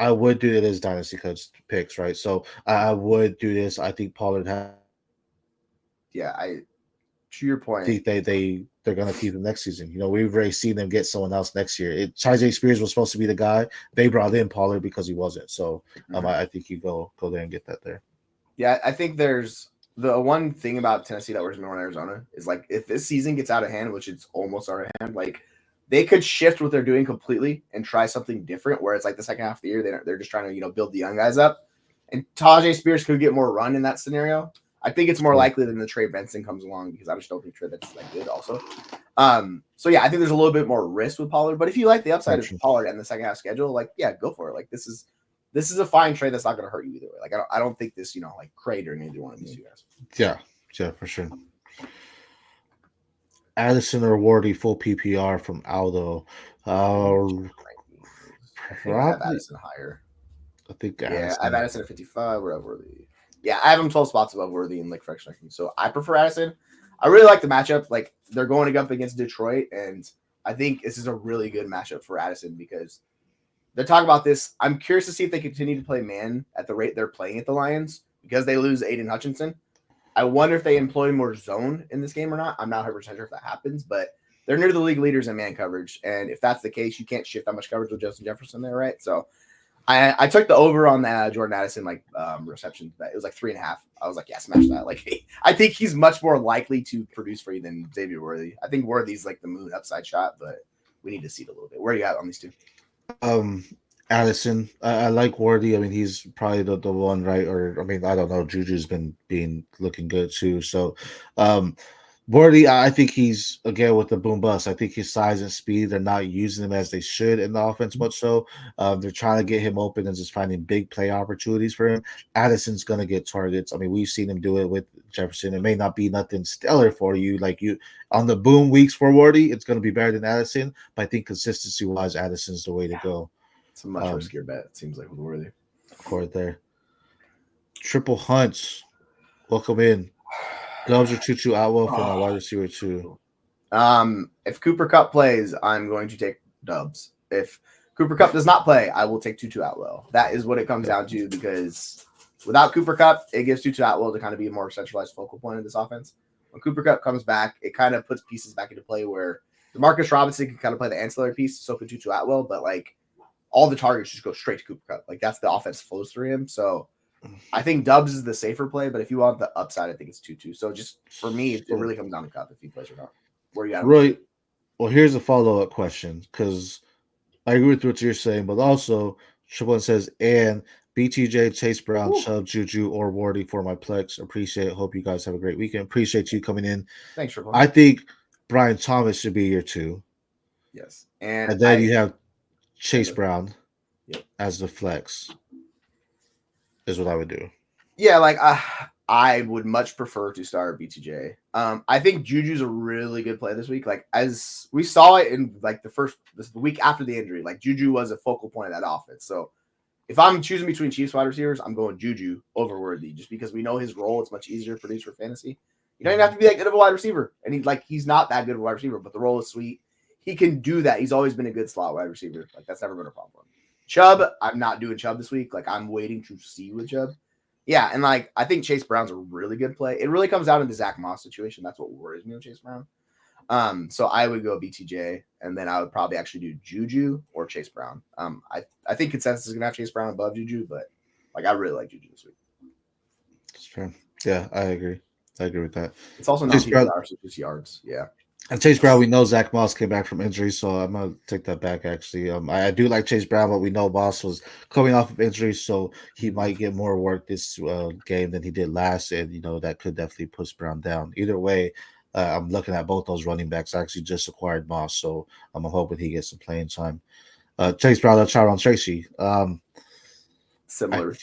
would do it as dynasty coach picks, right? So I would do this. I think Pollard has. Yeah, to your point, I think they're going to keep him next season. We've already seen them get someone else next year. Tyjae Spears was supposed to be the guy. They brought in Pollard because he wasn't. So I think you go there and get that there. Yeah, I think there's the one thing about Tennessee that works in Northern Arizona is like if this season gets out of hand, which it's almost out of hand, like they could shift what they're doing completely and try something different where it's like the second half of the year, they're just trying to, build the young guys up. And Tyjae Spears could get more run in that scenario. I think it's more likely than the Trey Benson comes along because I just don't think Trey Benson's that good also. So yeah, I think there's a little bit more risk with Pollard. But if you like the upside of Pollard and the second half schedule, like, yeah, go for it. Like this is a fine trade that's not going to hurt you either way. Like I don't think this, like cratering either one of these two guys. Yeah, for sure. Addison or Wardy full PPR from Aldo. I have Addison higher. I think I have Addison at 55. We're over the. Yeah, I have him 12 spots above Worthy in like fresh ranking. So I prefer Addison. I really like the matchup. Like they're going up against Detroit, and I think this is a really good matchup for Addison because they're talking about this. I'm curious to see if they continue to play man at the rate they're playing at the Lions because they lose Aiden Hutchinson. I wonder if they employ more zone in this game or not. I'm not 100% sure if that happens, but they're near the league leaders in man coverage. And if that's the case, you can't shift that much coverage with Justin Jefferson there, right? So I took the over on that Jordan Addison reception. It was like 3.5. I was like, yeah, smash that. Like, I think he's much more likely to produce for you than Xavier Worthy. I think Worthy's like the moon upside shot, but we need to see it a little bit. Where are you at on these two? Addison. I like Worthy. I mean, he's probably the one, right? Or I mean, I don't know. Juju's been looking good too. So, Worthy, I think he's again with the boom bust. I think his size and speed, they're not using him as they should in the offense much. So, they're trying to get him open and just finding big play opportunities for him. Addison's gonna get targets. I mean, we've seen him do it with Jefferson. It may not be nothing stellar for you, like you on the boom weeks for Worthy. It's gonna be better than Addison, but I think consistency wise, Addison's the way to go. It's a much riskier bet. It seems like with Worthy. Court there. Triple Hunts, welcome in. Dubs or Choo Atwell for my wide receiver too. If Cooper Kupp plays, I'm going to take Dubs. If Cooper Kupp does not play, I will take Tutu Atwell. That is what it comes down to because without Cooper Kupp, it gives Tutu Atwell to kind of be a more centralized focal point of this offense. When Cooper Kupp comes back, it kind of puts pieces back into play where Demarcus Robinson can kind of play the ancillary piece, so can Tutu Atwell, but like all the targets just go straight to Cooper Kupp. Like that's the offense flows through him. So I think Dubs is the safer play, but if you want the upside, I think it's 2-2. So just for me, it really comes down to Kupp if he plays or not. Where you at? Right. Well, here's a follow-up question because I agree with what you're saying, but also Triple says, and BTJ, Chase Brown, Chubb, Juju, or Wardy for my Plex. Appreciate it. Hope you guys have a great weekend. Appreciate you coming in. Thanks, Triple. I think Brian Thomas should be your 2. Yes. And then you have Chase Brown as the flex. Is what I would do. Yeah, like I would much prefer to start BTJ. I think Juju's a really good play this week. Like as we saw it in like the week after the injury, like Juju was a focal point of that offense. So if I'm choosing between Chiefs wide receivers, I'm going Juju over Worthy just because we know his role. It's much easier to produce for fantasy. You don't even have to be that good of a wide receiver. And he's not that good of a wide receiver, but the role is sweet. He can do that. He's always been a good slot wide receiver. Like, that's never been a problem for him. Chubb, I'm not doing Chubb this week. Like, I'm waiting to see with Chubb. Yeah, and like I think Chase Brown's a really good play. It really comes down to the Zach Moss situation. That's what worries me with Chase Brown. So I would go BTJ, and then I would probably actually do Juju or Chase Brown. I think consensus is gonna have Chase Brown above Juju, but like I really like Juju this week. That's fair. Yeah, I agree. I agree with that. It's also not PPR, so just yards. Yeah. And Chase Brown, we know Zach Moss came back from injury, so I'm gonna take that back. Actually, I do like Chase Brown, but we know Moss was coming off of injury, so he might get more work this game than he did last, and that could definitely push Brown down. Either way, I'm looking at both those running backs. I actually just acquired Moss, so I'm hoping he gets some playing time. Chase Brown, Tyrone Tracy. Similar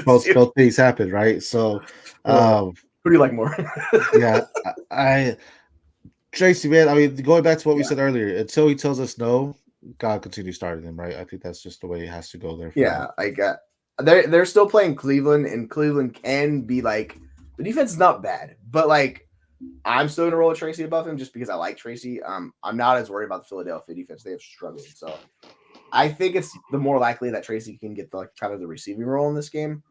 both things happen, right? So, who do you like more? Tracy, man, I mean, going back to what we said earlier, until he tells us no, gotta continue starting him, right? I think that's just the way it has to go there. They're still playing Cleveland, and Cleveland can be like the defense is not bad, but like I'm still gonna roll with Tracy above him just because I like Tracy. I'm not as worried about the Philadelphia defense; they have struggled, so I think it's the more likely that Tracy can get the kind of the receiving role in this game.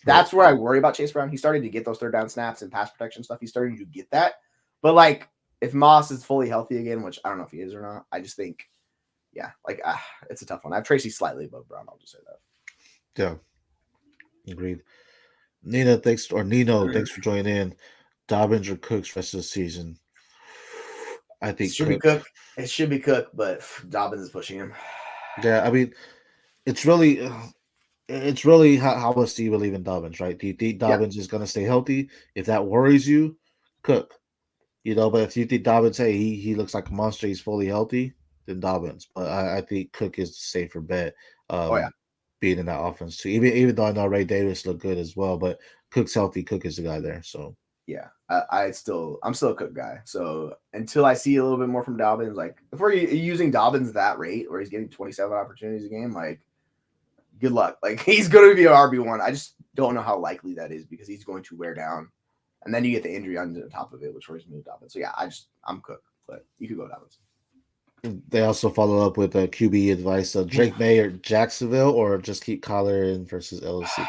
That's where I worry about Chase Brown. He's starting to get those third down snaps and pass protection stuff. He's starting to get that, but like. If Moss is fully healthy again, which I don't know if he is or not, I just think, it's a tough one. I have Tracy slightly above Brown. I'll just say that. Yeah, agreed. Nino, thanks for joining in. Dobbins or Cooks rest of the season. I think it should be Cook, but Dobbins is pushing him. Yeah, I mean, it's really how much do you believe in Dobbins, right? Do you think Dobbins is going to stay healthy? If that worries you, Cook. But if you think Dobbins, hey, he looks like a monster, he's fully healthy, then Dobbins. But I think Cook is the safer bet. Being in that offense too. Even though I know Ray Davis looked good as well, but Cook's healthy. Cook is the guy there. So yeah, I'm still a Cook guy. So until I see a little bit more from Dobbins, like if we're using Dobbins that rate where he's getting 27 opportunities a game, like good luck. Like he's going to be an RB1. I just don't know how likely that is because he's going to wear down. And then you get the injury on the top of it, which worries me Dobbins. So yeah, I'm Cook, but you could go Dobbins. They also follow up with QB advice: Drake May or Jacksonville, or just keep Kyler in versus LSU.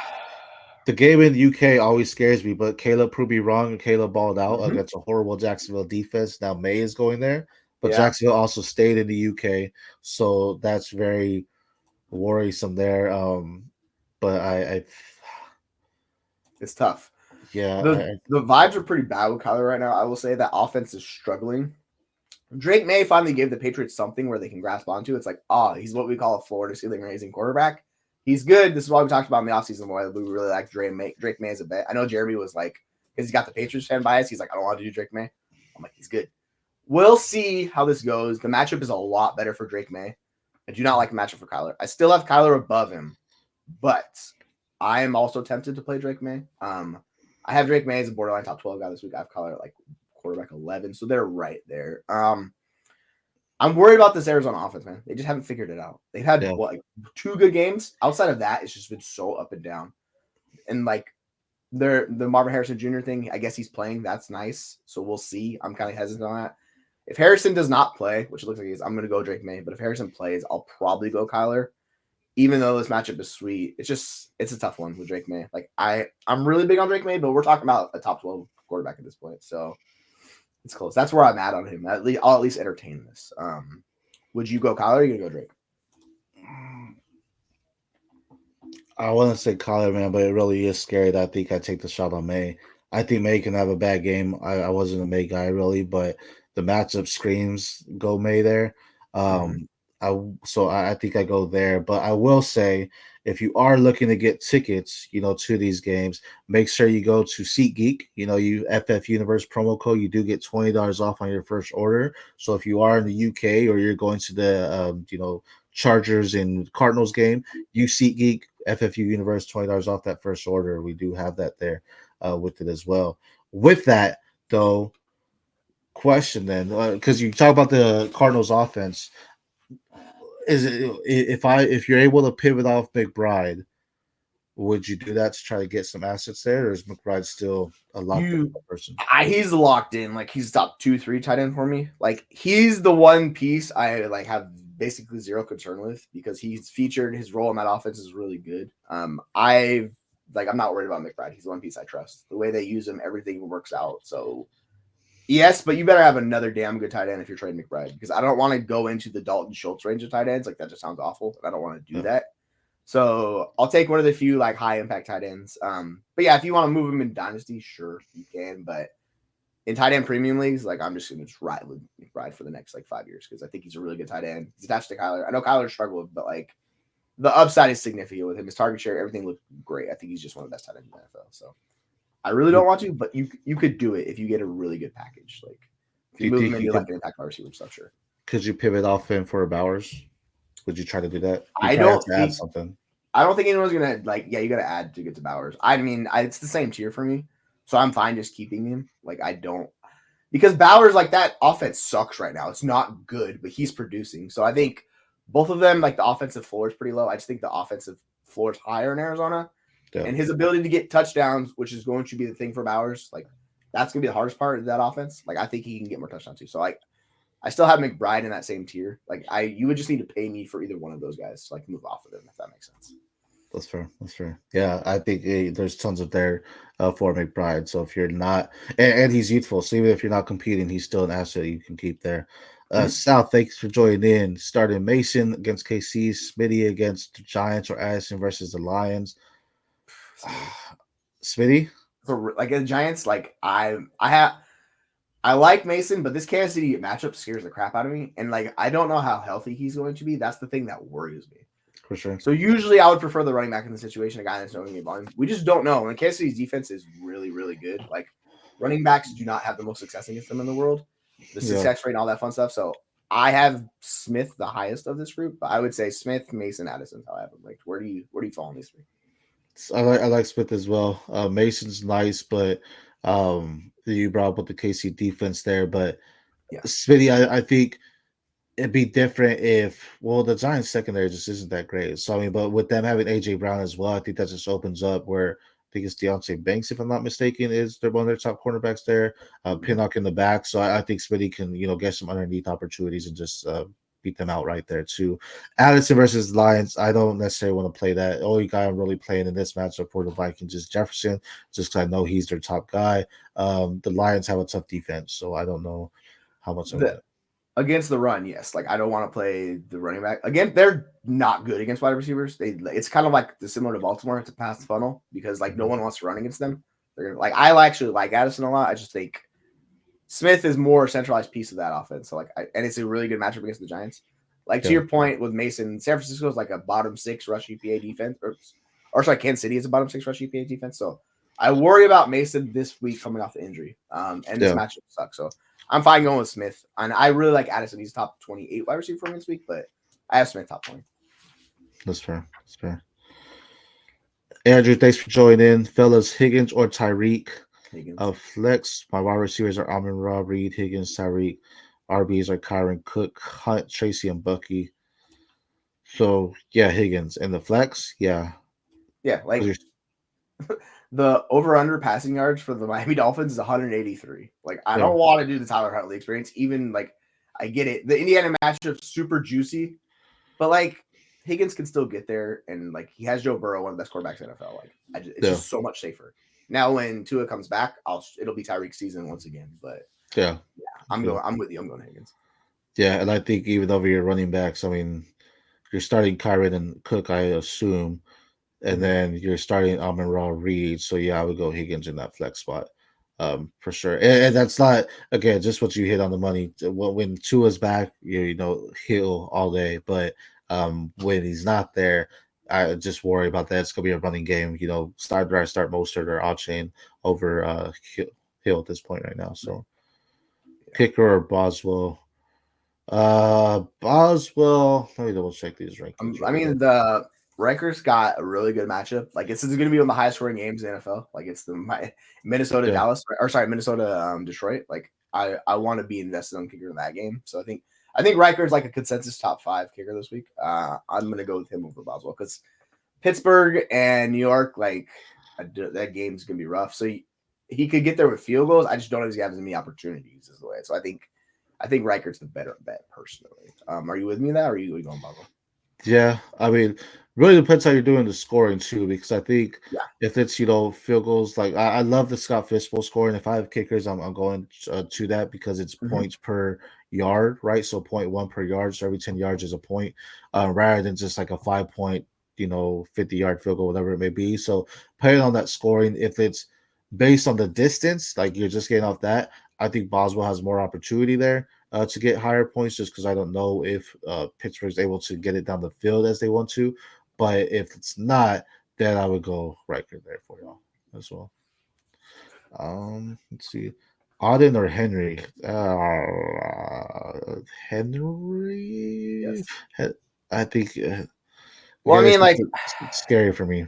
The game in the UK always scares me, but Caleb proved me wrong, and Caleb balled out against a horrible Jacksonville defense. Now May is going there, but Jacksonville also stayed in the UK, so that's very worrisome there. But it's tough. Yeah, the vibes are pretty bad with Kyler right now. I will say that offense is struggling. Drake May finally gave the Patriots something where they can grasp onto. It's like, he's what we call a floor to ceiling raising quarterback. He's good. This is why we talked about in the offseason why we really like Drake May as a bet. I know Jeremy was like, because he's got the Patriots fan bias, he's like, I don't want to do Drake May. I'm like, he's good. We'll see how this goes. The matchup is a lot better for Drake May. I do not like the matchup for Kyler. I still have Kyler above him, but I am also tempted to play Drake May. I have Drake May as a borderline top 12 guy this week. I have Kyler at like quarterback 11, so they're right there. I'm worried about this Arizona offense, man. They just haven't figured it out. They've had like 2 good games. Outside of that, it's just been so up and down. And like the Marvin Harrison Jr. thing, I guess he's playing. That's nice. So we'll see. I'm kind of hesitant on that. If Harrison does not play, which it looks like he is, I'm going to go Drake May. But if Harrison plays, I'll probably go Kyler. Even though this matchup is sweet, it's a tough one with Drake May. Like I'm really big on Drake May, but we're talking about a top 12 quarterback at this point. So it's close. That's where I'm at on him. I'll at least entertain this. Would you go Kyler or are you gonna go Drake? I want to say Kyler, man, but it really is scary that I think I take the shot on May. I think May can have a bad game. I wasn't a May guy really, but the matchup screams go May there. I think I go there, but I will say if you are looking to get tickets, to these games, make sure you go to SeatGeek. You FF Universe promo code, you do get $20 off on your first order. So if you are in the UK or you're going to the Chargers and Cardinals game, you SeatGeek FFU Universe $20 off that first order. We do have that there with it as well. With that though, question then, because you talk about the Cardinals offense. Is it if you're able to pivot off McBride, would you do that to try to get some assets there, or is McBride still a locked in person? He's locked in. Like he's top 2-3 tight end for me. Like he's the one piece I like have basically zero concern with because he's featured. His role in that offense is really good. I'm not worried about McBride. He's the one piece I trust. The way they use him, everything works out. So yes, but you better have another damn good tight end if you're trading McBride because I don't want to go into the Dalton Schultz range of tight ends. Like that just sounds awful. I don't want to do that. So I'll take one of the few like high impact tight ends. But yeah, if you want to move him in dynasty, sure you can. But in tight end premium leagues, like I'm just gonna just ride with McBride for the next like 5 years because I think he's a really good tight end. He's attached to Kyler. I know Kyler struggled, but like the upside is significant with him. His target share, everything looked great. I think he's just one of the best tight ends in the NFL. So I really don't want to, but you could do it if you get a really good package. Like if you move him into like an impact wide receiver stuff, sure. Could you pivot off him for Bowers? Would you try to do that? I don't think something. I don't think anyone's gonna like. Yeah, you got to add to get to Bowers. I mean, it's the same tier for me, so I'm fine just keeping him. Like I don't because Bowers like that offense sucks right now. It's not good, but he's producing. So I think both of them like the offensive floor is pretty low. I just think the offensive floor is higher in Arizona, and his ability to get touchdowns, which is going to be the thing for Bowers. Like that's gonna be the hardest part of that offense. Like I think he can get more touchdowns too. So like. I still have McBride in that same tier. Like you would just need to pay me for either one of those guys to like move off of them, if that makes sense. That's fair. That's fair. Yeah, I think there's tons of there for McBride. So if you're not, and he's youthful, so even if you're not competing, he's still an asset you can keep there. Sal, thanks for joining in. Starting Mason against KC, Smitty against the Giants, or Addison versus the Lions. Smitty? So like the Giants, like I like Mason, but this Kansas City matchup scares the crap out of me. And like I don't know how healthy he's going to be. That's the thing that worries me. For sure. So usually I would prefer the running back in the situation, a guy that's knowing the volume. We just don't know. And Kansas City's defense is really, really good. Like running backs do not have the most success against them in the world. The success rate and all that fun stuff. So I have Smith the highest of this group, but I would say Smith, Mason, Addison. How I have them ranked. Where do you fall on these three? I like Smith as well. Mason's nice, but you brought up with the KC defense there, but Smitty, I think it'd be different if the Giants secondary just isn't that great. So I mean, but with them having AJ Brown as well, I think that just opens up where I think it's Deonte Banks, if I'm not mistaken, is they're one of their top cornerbacks there. Pinnock in the back. So I think Smitty can, get some underneath opportunities and just beat them out right there too. Addison versus Lions, I don't necessarily want to play that. The only guy I'm really playing in this matchup for the Vikings is Jefferson, just because I know he's their top guy. The Lions have a tough defense, so I don't know how much against the run. Yes, like I don't want to play the running back again. They're not good against wide receivers. It's kind of like similar to Baltimore. It's a pass funnel because like no one wants to run against them. They're like I actually like Addison a lot. I just think Smith is more centralized piece of that offense. So and it's a really good matchup against the Giants. Like to your point with Mason, San Francisco is like a bottom 6 rush EPA defense, or sorry, Kansas City is a bottom 6 rush EPA defense. So I worry about Mason this week coming off the injury. And this matchup sucks. So I'm fine going with Smith. And I really like Addison. He's top 28 wide receiver for me this week, but I have Smith top 20. That's fair. That's fair. Andrew, thanks for joining in. Fellas, Higgins or Tyreek? Flex, my wide receivers are Amon-Ra, Reed, Higgins, Tyreek. RBs are Kyron, Cook, Hunt, Tracy, and Bucky. So, yeah, Higgins. And the flex, yeah. Yeah, like the over-under passing yards for the Miami Dolphins is 183. Like, I don't want to do the Tyler Huntley experience. Even, like, I get it. The Indiana matchup's super juicy. But, like, Higgins can still get there. And, like, he has Joe Burrow, one of the best quarterbacks in the NFL. Like, it's just so much safer. Now, when Tua comes back, it'll be Tyreek season once again. But, I'm with you. I'm going Higgins. Yeah, and I think even over your running backs, I mean, you're starting Kyron and Cook, I assume. And then you're starting Amon-Ra, Reed. So, yeah, I would go Higgins in that flex spot for sure. And that's not, again, just what you hit on the money. When Tua's back, he'll all day. But when he's not there, I just worry about that. It's going to be a running game. Start Mostert or Ochain over Hill at this point right now. So, Kicker or Boswell? Boswell. Let me double check these rankings. I mean, the Rikers got a really good matchup. Like, this is going to be one of the highest scoring games in the NFL. Like, it's the Minnesota Dallas, or sorry, Minnesota Detroit. Like, I want to be invested on Kicker in that game. So I think I think Riker's like a consensus top 5 kicker this week. I'm gonna go with him over Boswell because Pittsburgh and New York, like that game's gonna be rough. So he could get there with field goals. I just don't know if he has any opportunities is the way. So I think Riker's the better bet personally. Are you with me there, or are you going Boswell? Yeah, I mean, really depends how you're doing the scoring too, because I think if it's field goals, like I love the Scott Fishbowl scoring. If I have kickers, I'm going to that because it's points per yard, right? So 0.1 per yard, so every 10 yards is a point, rather than just like a 5-point, 50-yard field goal, whatever it may be. So playing on that scoring, if it's based on the distance, like you're just getting off that, I think Boswell has more opportunity there to get higher points, just because I don't know if Pittsburgh's able to get it down the field as they want to. But if it's not, then I would go Riker there for y'all as well. Let's see, Auden or Henry? Henry. Yes. I think. Well, I mean, like it's scary for me.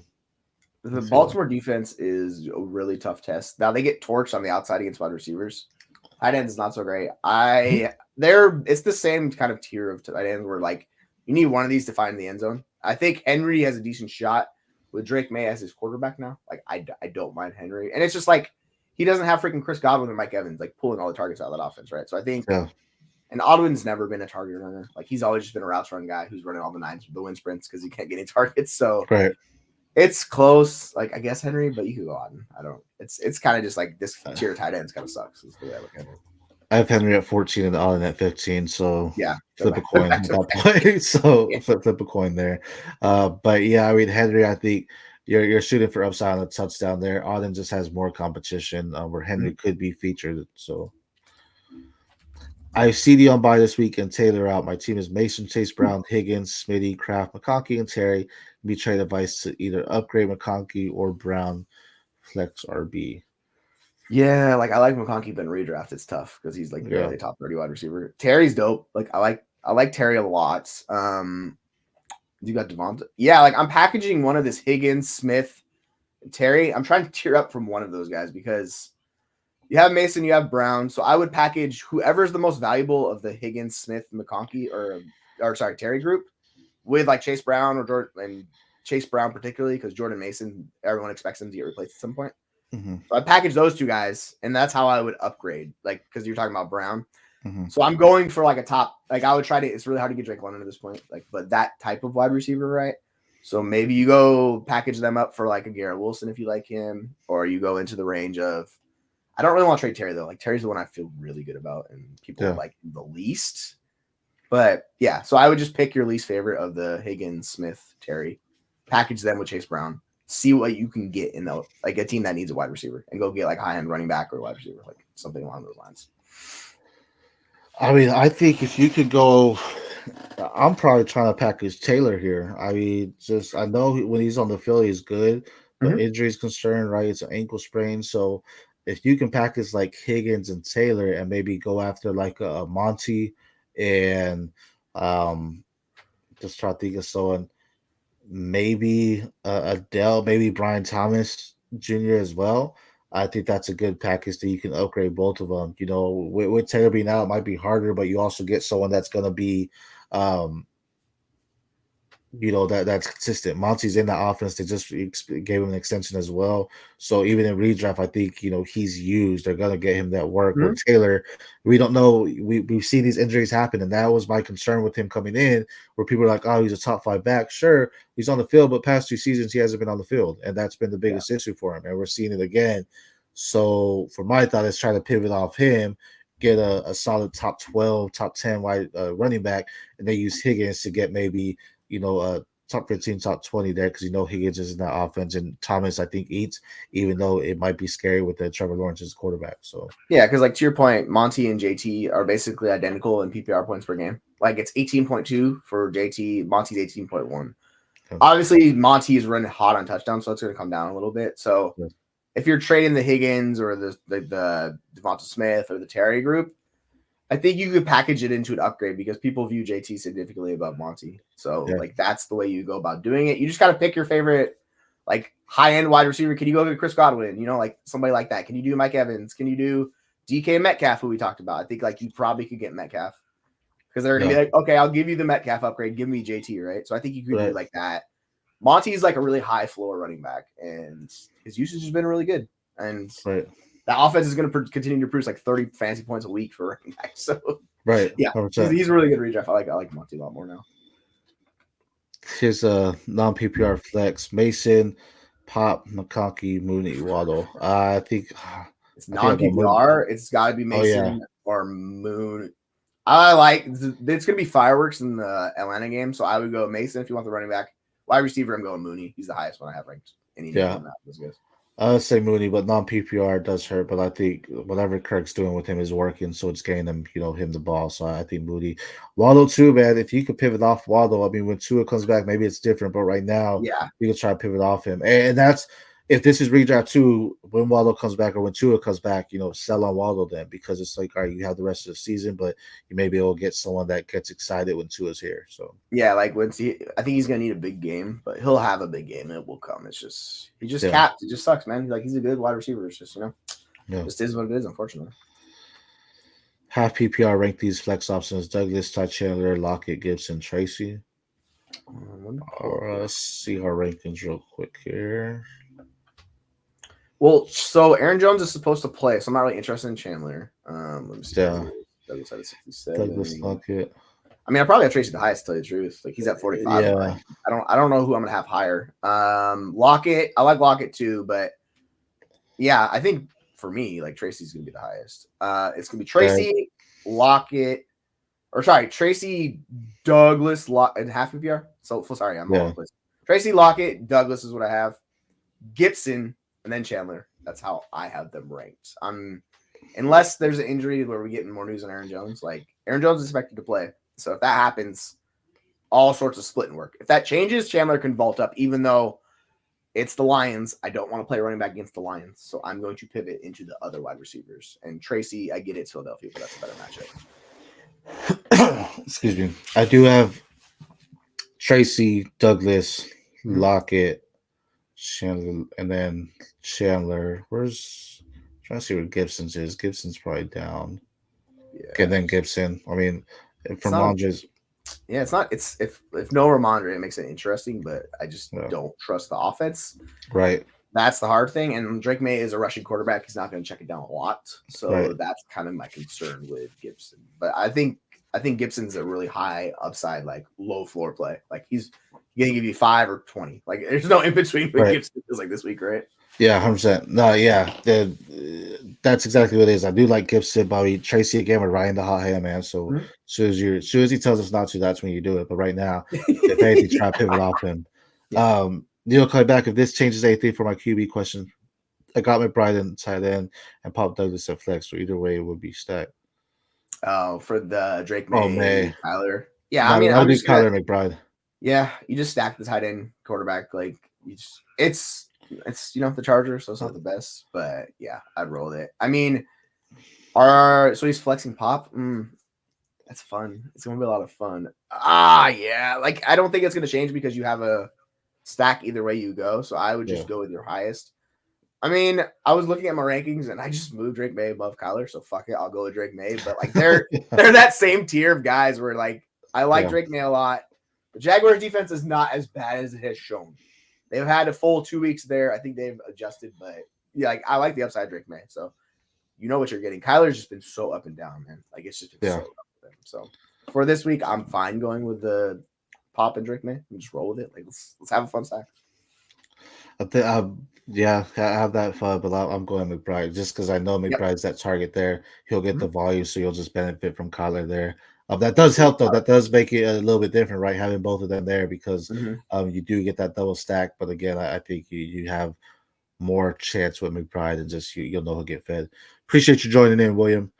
The Baltimore defense is a really tough test. Now they get torched on the outside against wide receivers. Tight ends not so great. It's the same kind of tier of tight ends where like you need one of these to find the end zone. I think Henry has a decent shot with Drake May as his quarterback now. Like I don't mind Henry, and it's just like he doesn't have freaking Chris Godwin and Mike Evans like pulling all the targets out of that offense, right? So I think, and Audwin's never been a target runner. Like he's always just been a route run guy who's running all the wind sprints because he can't get any targets. So it's close, like I guess Henry, but you could go on. I don't. It's kind of just like this tier of tight ends kind of sucks. Is the way I look at it. I have Henry at 14 and Allen at 15, so flip a coin at that point. So flip a coin there. But yeah, I mean Henry, I think you're shooting for upside on a touchdown there. Allen just has more competition where Henry could be featured. So I have CD on bye this week and Taylor out. My team is Mason, Chase Brown, Higgins, Smitty, Kraft, McConkey, and Terry. Be trade advice to either upgrade McConkey or Brown flex RB. Yeah, like I like McConkey, but in redraft it's tough because he's like barely top 30 wide receiver. Terry's dope. Like I like Terry a lot. You got Devonta. Yeah, like I'm packaging one of this Higgins, Smith, and Terry. I'm trying to tier up from one of those guys because you have Mason, you have Brown. So I would package whoever's the most valuable of the Higgins, Smith, McConkey, or Terry group with like Chase Brown or Jordan, and Chase Brown particularly because Jordan Mason, everyone expects him to get replaced at some point. So I package those two guys, and that's how I would upgrade. Like because you're talking about Brown, so I'm going for like a top. Like I would try to. It's really hard to get Drake London at this point. Like, but that type of wide receiver, right? So maybe you go package them up for like a Garrett Wilson if you like him, or you go into the range of. I don't really want to trade Terry though. Like Terry's the one I feel really good about, and people like the least. But yeah, so I would just pick your least favorite of the Higgins, Smith, Terry, package them with Chase Brown. See what you can get in like a team that needs a wide receiver and go get like high end running back or wide receiver, like something along those lines. I mean, I think if you could go, I'm probably trying to package Taylor here. I mean, I know when he's on the field, he's good, but injuries concerned, right? It's an ankle sprain. So if you can package like Higgins and Taylor and maybe go after like a Monty and just try to think of someone. Maybe Adele, maybe Brian Thomas Jr. as well. I think that's a good package that you can upgrade both of them. With Taylor being out, it might be harder, but you also get someone that's going to be, that's consistent. Monty's in the offense. They just gave him an extension as well. So even in redraft, I think, he's used. They're going to get him that work. Where Taylor, we don't know. We see these injuries happen. And that was my concern with him coming in, where people are like, oh, he's a top 5 back. Sure, he's on the field, but past 2 seasons, he hasn't been on the field. And that's been the biggest issue for him. And we're seeing it again. So for my thought is try to pivot off him, get a solid top 12, top 10 wide running back, and they use Higgins to get maybe – top 15, top 20 there because Higgins is in that offense and Thomas I think eats, even though it might be scary with the Trevor Lawrence's quarterback. So yeah, because like to your point, Monty and JT are basically identical in PPR points per game. Like it's 18.2 for JT, Monty's 18.1. Obviously, Monty is running hot on touchdowns, so it's going to come down a little bit. So if you're trading the Higgins or the Devonta Smith or the Terry group, I think you could package it into an upgrade because people view JT significantly above Monty. So like that's the way you go about doing it. You just got to pick your favorite like high-end wide receiver. Can you go get Chris Godwin? Like somebody like that. Can you do Mike Evans? Can you do DK Metcalf, who we talked about? I think like you probably could get Metcalf because they're gonna be like, okay, I'll give you the Metcalf upgrade, give me JT, right? So I think you could do like that. Monty's like a really high floor running back, and his usage has been really good. And the offense is going to continue to produce like 30 fantasy points a week for running back. So yeah, he's a really good redraft. I like Monty a lot more now. Here's a non-PPR flex: Mason, Pop, McConkey, Mooney, Waddle. I think it's non-PPR. It's got to be Mason or Moon. It's going to be fireworks in the Atlanta game, so I would go Mason if you want the running back. Wide receiver, I'm going Mooney. He's the highest one I have ranked. I would say Mooney, but non-PPR does hurt. But I think whatever Kirk's doing with him is working, so it's getting him, him the ball. So I think Mooney, Waddle too, man. If you could pivot off Waddle, I mean, when Tua comes back, maybe it's different. But right now, you can try to pivot off him, and that's if this is redraft 2, when Waddle comes back or when Tua comes back, sell on Waddle then, because it's like, all right, you have the rest of the season, but you may be able to get someone that gets excited when Tua's here. So like I think he's gonna need a big game, but he'll have a big game. It will come. It's just capped. It just sucks, man. Like he's a good wide receiver. It's just just is what it is, unfortunately. Half PPR rank these flex options: Douglas, Ty Chandler, Lockett, Gibson, Tracy. Let's see our rankings real quick here. Well, so Aaron Jones is supposed to play, so I'm not really interested in Chandler. Let me see. Douglas had a 67. Douglas Lockett. I mean, I probably have Tracy the highest, to tell you the truth. Like he's at 45. Yeah. I don't know who I'm gonna have higher. Lockett, I like Lockett too, but yeah, I think for me, like Tracy's gonna be the highest. It's gonna be Tracy, Lockett, Tracy, Douglas, and half PPR. So sorry, I'm all over the place. Tracy, Lockett, Douglas is what I have. Gibson, and then Chandler. That's how I have them ranked. Unless there's an injury where we're getting more news on Aaron Jones. Like Aaron Jones is expected to play. So if that happens, all sorts of splitting work. If that changes, Chandler can vault up, even though it's the Lions. I don't want to play running back against the Lions. So I'm going to pivot into the other wide receivers. And Tracy, I get it's Philadelphia, but that's a better matchup. Excuse me. I do have Tracy, Douglas, Lockett, Chandler, and then Chandler. I'm trying to see where Gibson's is. Gibson's probably down. Yeah. Okay, then Gibson. I mean, from Ramondre's. Yeah, it's not. It's if no Ramondre, it makes it interesting, but I just don't trust the offense. Right. That's the hard thing. And Drake May is a rushing quarterback. He's not going to check it down a lot. So that's kind of my concern with Gibson. But I think Gibson's a really high upside, like low floor play. Like he's going to give you 5 or 20. Like there's no in between with Gibson is like this week, right? Yeah, 100%. No, yeah, that's exactly what it is. I do like Gibson, Bobby Tracy again with Ryan the hot hand, man. So as soon as he tells us not to, that's when you do it. But right now, if anything, try to pivot off him. Neil, coming back. If this changes anything for my QB question, I got McBride and tight end and Pop Douglas at flex. So either way, it would be stacked. Oh, for the Drake May, Kyler. Yeah, no, I mean, I'm just Kyler McBride. Yeah, you just stack the tight end quarterback. Like it's the Chargers, so it's not the best, but yeah, I'd roll it. I mean, so he's flexing Pop. That's fun. It's gonna be a lot of fun. Yeah. Like I don't think it's gonna change because you have a stack either way you go. So I would just go with your highest. I mean, I was looking at my rankings and I just moved Drake May above Kyler, so fuck it, I'll go with Drake May. But like they're that same tier of guys where like I like Drake May a lot. The Jaguars defense is not as bad as it has shown. They've had a full 2 weeks there. I think they've adjusted, but yeah, like I like the upside Drake May. So you know what you're getting. Kyler's just been so up and down, man. Like it's just been so up with him. So for this week, I'm fine going with the Pop and Drake May and just roll with it. Like let's have a fun stack. I think I have that fun, but I'm going McBride just because I know McBride's that target there. He'll get the volume, so you'll just benefit from Kyler there. That does help, though. That does make it a little bit different, right? Having both of them there because you do get that double stack. But again, I think you have more chance with McBride and just you'll know he'll get fed. Appreciate you joining in, William.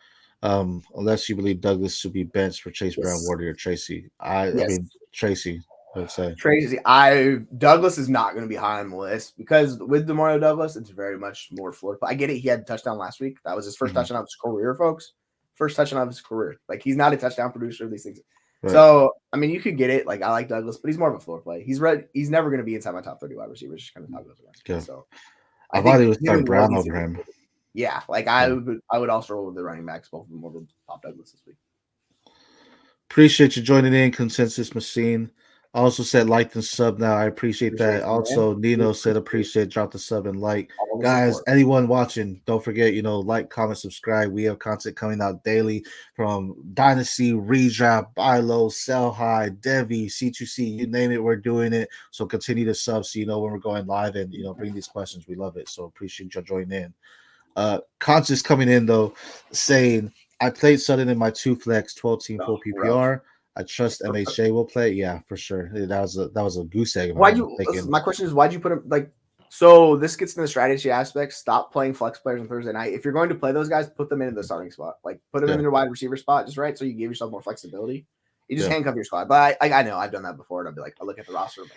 Unless you believe Douglas should be benched for Chase Brown, Wardy, or Tracy. I mean Tracy. I would say Tracy. Douglas is not going to be high on the list because with Demario Douglas, it's very much more floor. I get it. He had a touchdown last week. That was his first touchdown of his career, folks. First touchdown of his career. Like he's not a touchdown producer of these things. Right. So I mean, you could get it. Like I like Douglas, but he's more of a floor play. He's never going to be inside my top 30 wide receivers. Just kind of how it goes around. Yeah. So I thought he was starting Brown over him. Yeah, like I would also roll with the running backs, both of them over Pop Douglas this week. Appreciate you joining in, Consensus Machine. I also said like and sub now. I appreciate that. You, Also, man. Nino said appreciate, drop the sub and like. All the Guys, support. anyone watching, don't forget, like, comment, subscribe. We have content coming out daily from Dynasty, Redraft, Buy Low, Sell High, Devi, C2C, you name it, we're doing it. So continue to sub so you know when we're going live and bring these questions. We love it. So appreciate you joining in. Conscious coming in though, saying I played Sutton in my 2 flex 12-team full PPR. I trust MHJ will play. Yeah, for sure. That was a goose egg. My question is, why'd you put him like? So this gets into the strategy aspect. Stop playing flex players on Thursday night. If you're going to play those guys, put them in the starting spot. Like put them in the wide receiver spot, just right, so you give yourself more flexibility. You just handcuff your squad. But I know I've done that before. And I'll be like, I look at the roster, I'm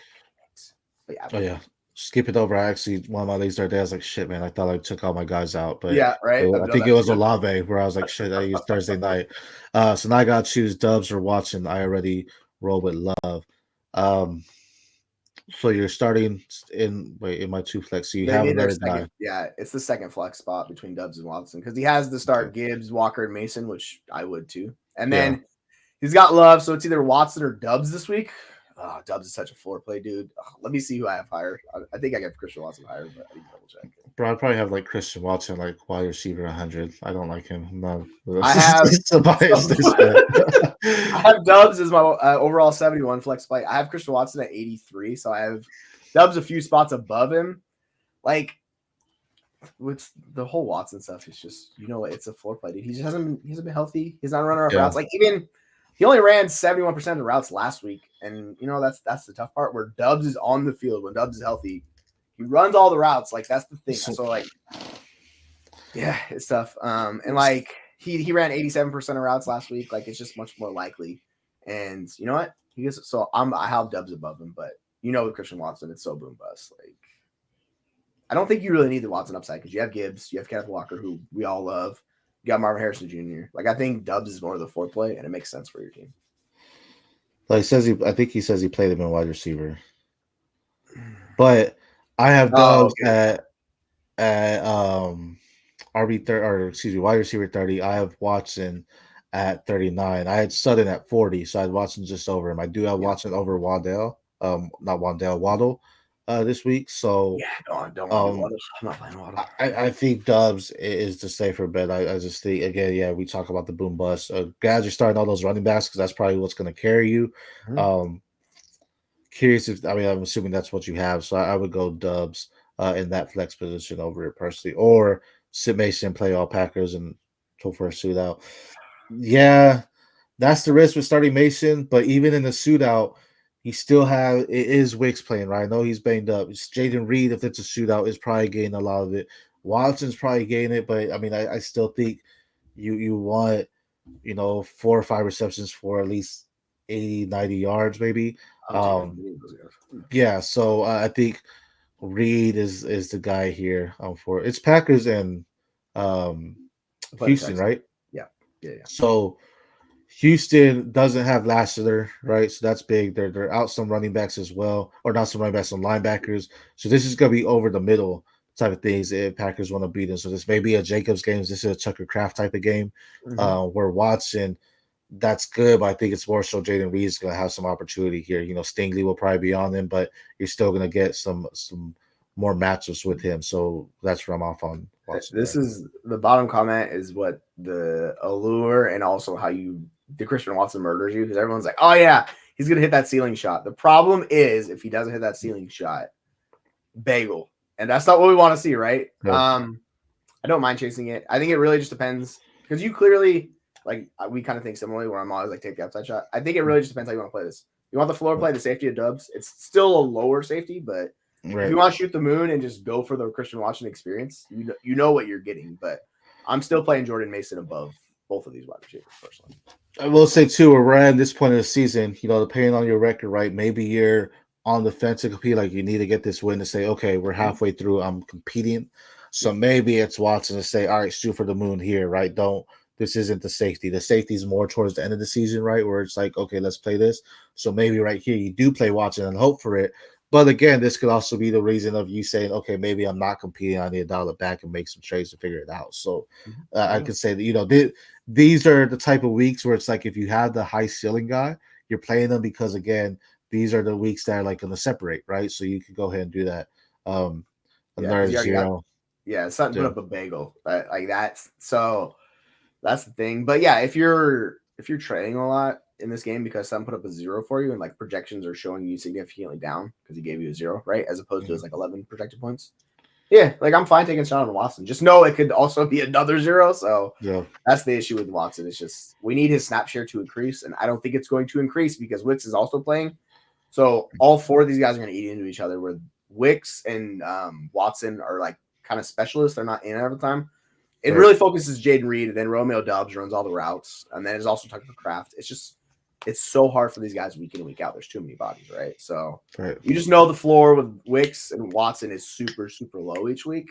like, oh yeah. Skip it over. I actually one of my leagues there. I was like, shit, man. I thought I took all my guys out, but yeah, right. I think it was Olave where I was like, shit. I used Thursday night. So now I got to choose Dubs or Watson. I already roll with Love. So you're starting in my 2 flex. So you have another guy. Yeah, it's the second flex spot between Dubs and Watson because he has to start Gibbs, Walker, and Mason, which I would too. And then he's got Love, so it's either Watson or Dubs this week. Oh, Dubs is such a floor play, dude. Oh, let me see who I have higher. I think I got Christian Watson higher, but I need to double check. Bro, I'd probably have like Christian Watson, like wide receiver 100. I don't like him. No, I have I have Dubs as my overall 71 flex play. I have Christian Watson at 83, so I have Dubs a few spots above him. Like with the whole Watson stuff, it's just it's a floor play, dude. He just hasn't been healthy. He's not running off routes. Like even he only ran 71% of the routes last week, and that's the tough part. Where Dubs is on the field when Dubs is healthy, he runs all the routes. Like that's the thing. So like, yeah, it's tough. And like he ran 87% of routes last week. Like it's just much more likely. And you know what? I have Dubs above him, but with Christian Watson, it's so boom bust. Like I don't think you really need the Watson upside because you have Gibbs, you have Kenneth Walker, who we all love. You got Marvin Harrison Jr. Like I think Dubs is more of the foreplay, and it makes sense for your team. Like I think he says he played him in wide receiver, but I have Dubs at RB 30 or excuse me, wide receiver 30. I have Watson at 39. I had Sutton at 40, so I had Watson just over him. I do have Watson over Waddle, Waddle this week. So don't I'm not playing Waddle. I think Dubs is the safer bet. I just think again, we talk about the boom bust. Guys are starting all those running backs because that's probably what's going to carry you. Mm-hmm. Curious I'm assuming that's what you have. So I would go Dubs in that flex position over it personally, or sit Mason, play all Packers, and hope for a shootout. Yeah, that's the risk with starting Mason. But even in the shootout, he still it is Wicks playing, right? I know he's banged up. It's Jaden Reed, if it's a shootout, is probably getting a lot of it. Watson's probably getting it, but I still think you want 4 or 5 receptions for at least 80, 90 yards, maybe. So I think Reed is the guy here for it's Packers and Houston, right? Yeah. So Houston doesn't have Lassiter, right? So that's big. They're out some running backs as well, or not some running backs, some linebackers. So this is going to be over the middle type of things if Packers want to beat them. So this may be a Jacobs game. This is a Tucker Kraft type of game where Watson, that's good, but I think it's more so Jaden Reed is going to have some opportunity here. Stingley will probably be on him, but you're still going to get some more matchups with him. So that's where I'm off on Watson. This is the bottom comment is what the allure and also how the Christian Watson murders you, because everyone's like, oh yeah, he's gonna hit that ceiling shot. The problem is if he doesn't hit that ceiling shot, bagel, and that's not what we want to see, right? I don't mind chasing it. I think it really just depends because you clearly we kind of think similarly where I'm always like take the upside shot. I think it really just depends how you want to play this. You want the floor play, the safety of Dubs. It's still a lower safety, but if you want to shoot the moon and just go for the Christian Watson experience, you know what you're getting. But I'm still playing Jordan Mason above both of these wide receivers personally. I will say too, we're at this point of the season, depending on your record, right? Maybe you're on the fence to compete, like you need to get this win to say, okay, we're halfway through, I'm competing. So maybe it's Watson to say, all right, shoot for the moon here, right? This isn't the safety. The safety is more towards the end of the season, right? Where it's like, okay, let's play this. So maybe right here you do play Watson and hope for it. But again, this could also be the reason of you saying, okay, maybe I'm not competing. I need to dial it back and make some trades to figure it out. So I could say that, these are the type of weeks where it's like if you have the high ceiling guy, you're playing them because, again, these are the weeks that are like going to separate, right? So you can go ahead and do that. Because Another you already got 0. Sutton put Yeah. up a bagel. Like that's so that's the thing. But yeah, if you're trading a lot in this game because Sutton put up a 0 for you and like projections are showing you significantly down because he gave you a 0, right? As opposed to his like 11 projected points. Yeah, like I'm fine taking a shot on Watson. Just know it could also be another 0. So Yeah. that's the issue with Watson. It's just we need his snap share to increase, and I don't think it's going to increase because Wicks is also playing. So all 4 of these guys are going to eat into each other. Where Wicks and Watson are like kind of specialists; they're not in every time. It really focuses Jaden Reed, and then Romeo Doubs runs all the routes, and then it's also Tucker Kraft. It's so hard for these guys week in and week out. There's too many bodies, right? So you just know the floor with Wicks and Watson is super, super low each week.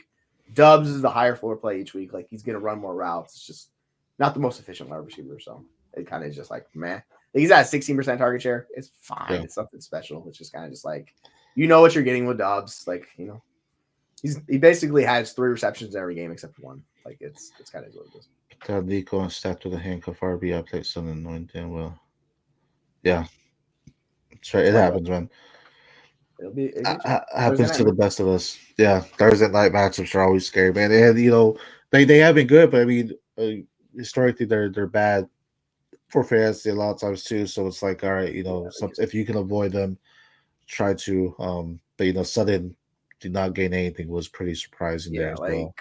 Dubs is the higher floor play each week. Like he's going to run more routes. It's just not the most efficient wide receiver. So it kind of is just like, meh. Like he's at 16% target share. It's fine. Yeah. It's nothing special. It's just kind of just like, you know what you're getting with Dobbs. Like, he basically has 3 receptions in every game except for 1. Like it's kind of what it is. Got Nico and stacked with a handcuff RB. I played something annoying damn well. Yeah. That's right. It happens, man. It happens to the best of us. Yeah. Thursday night matchups are always scary, man. And they have been good, but I mean, historically they're bad for fantasy a lot of times too. So it's like, all right, if you can avoid them, try to. But Sutton did not gain anything was pretty surprising there as well.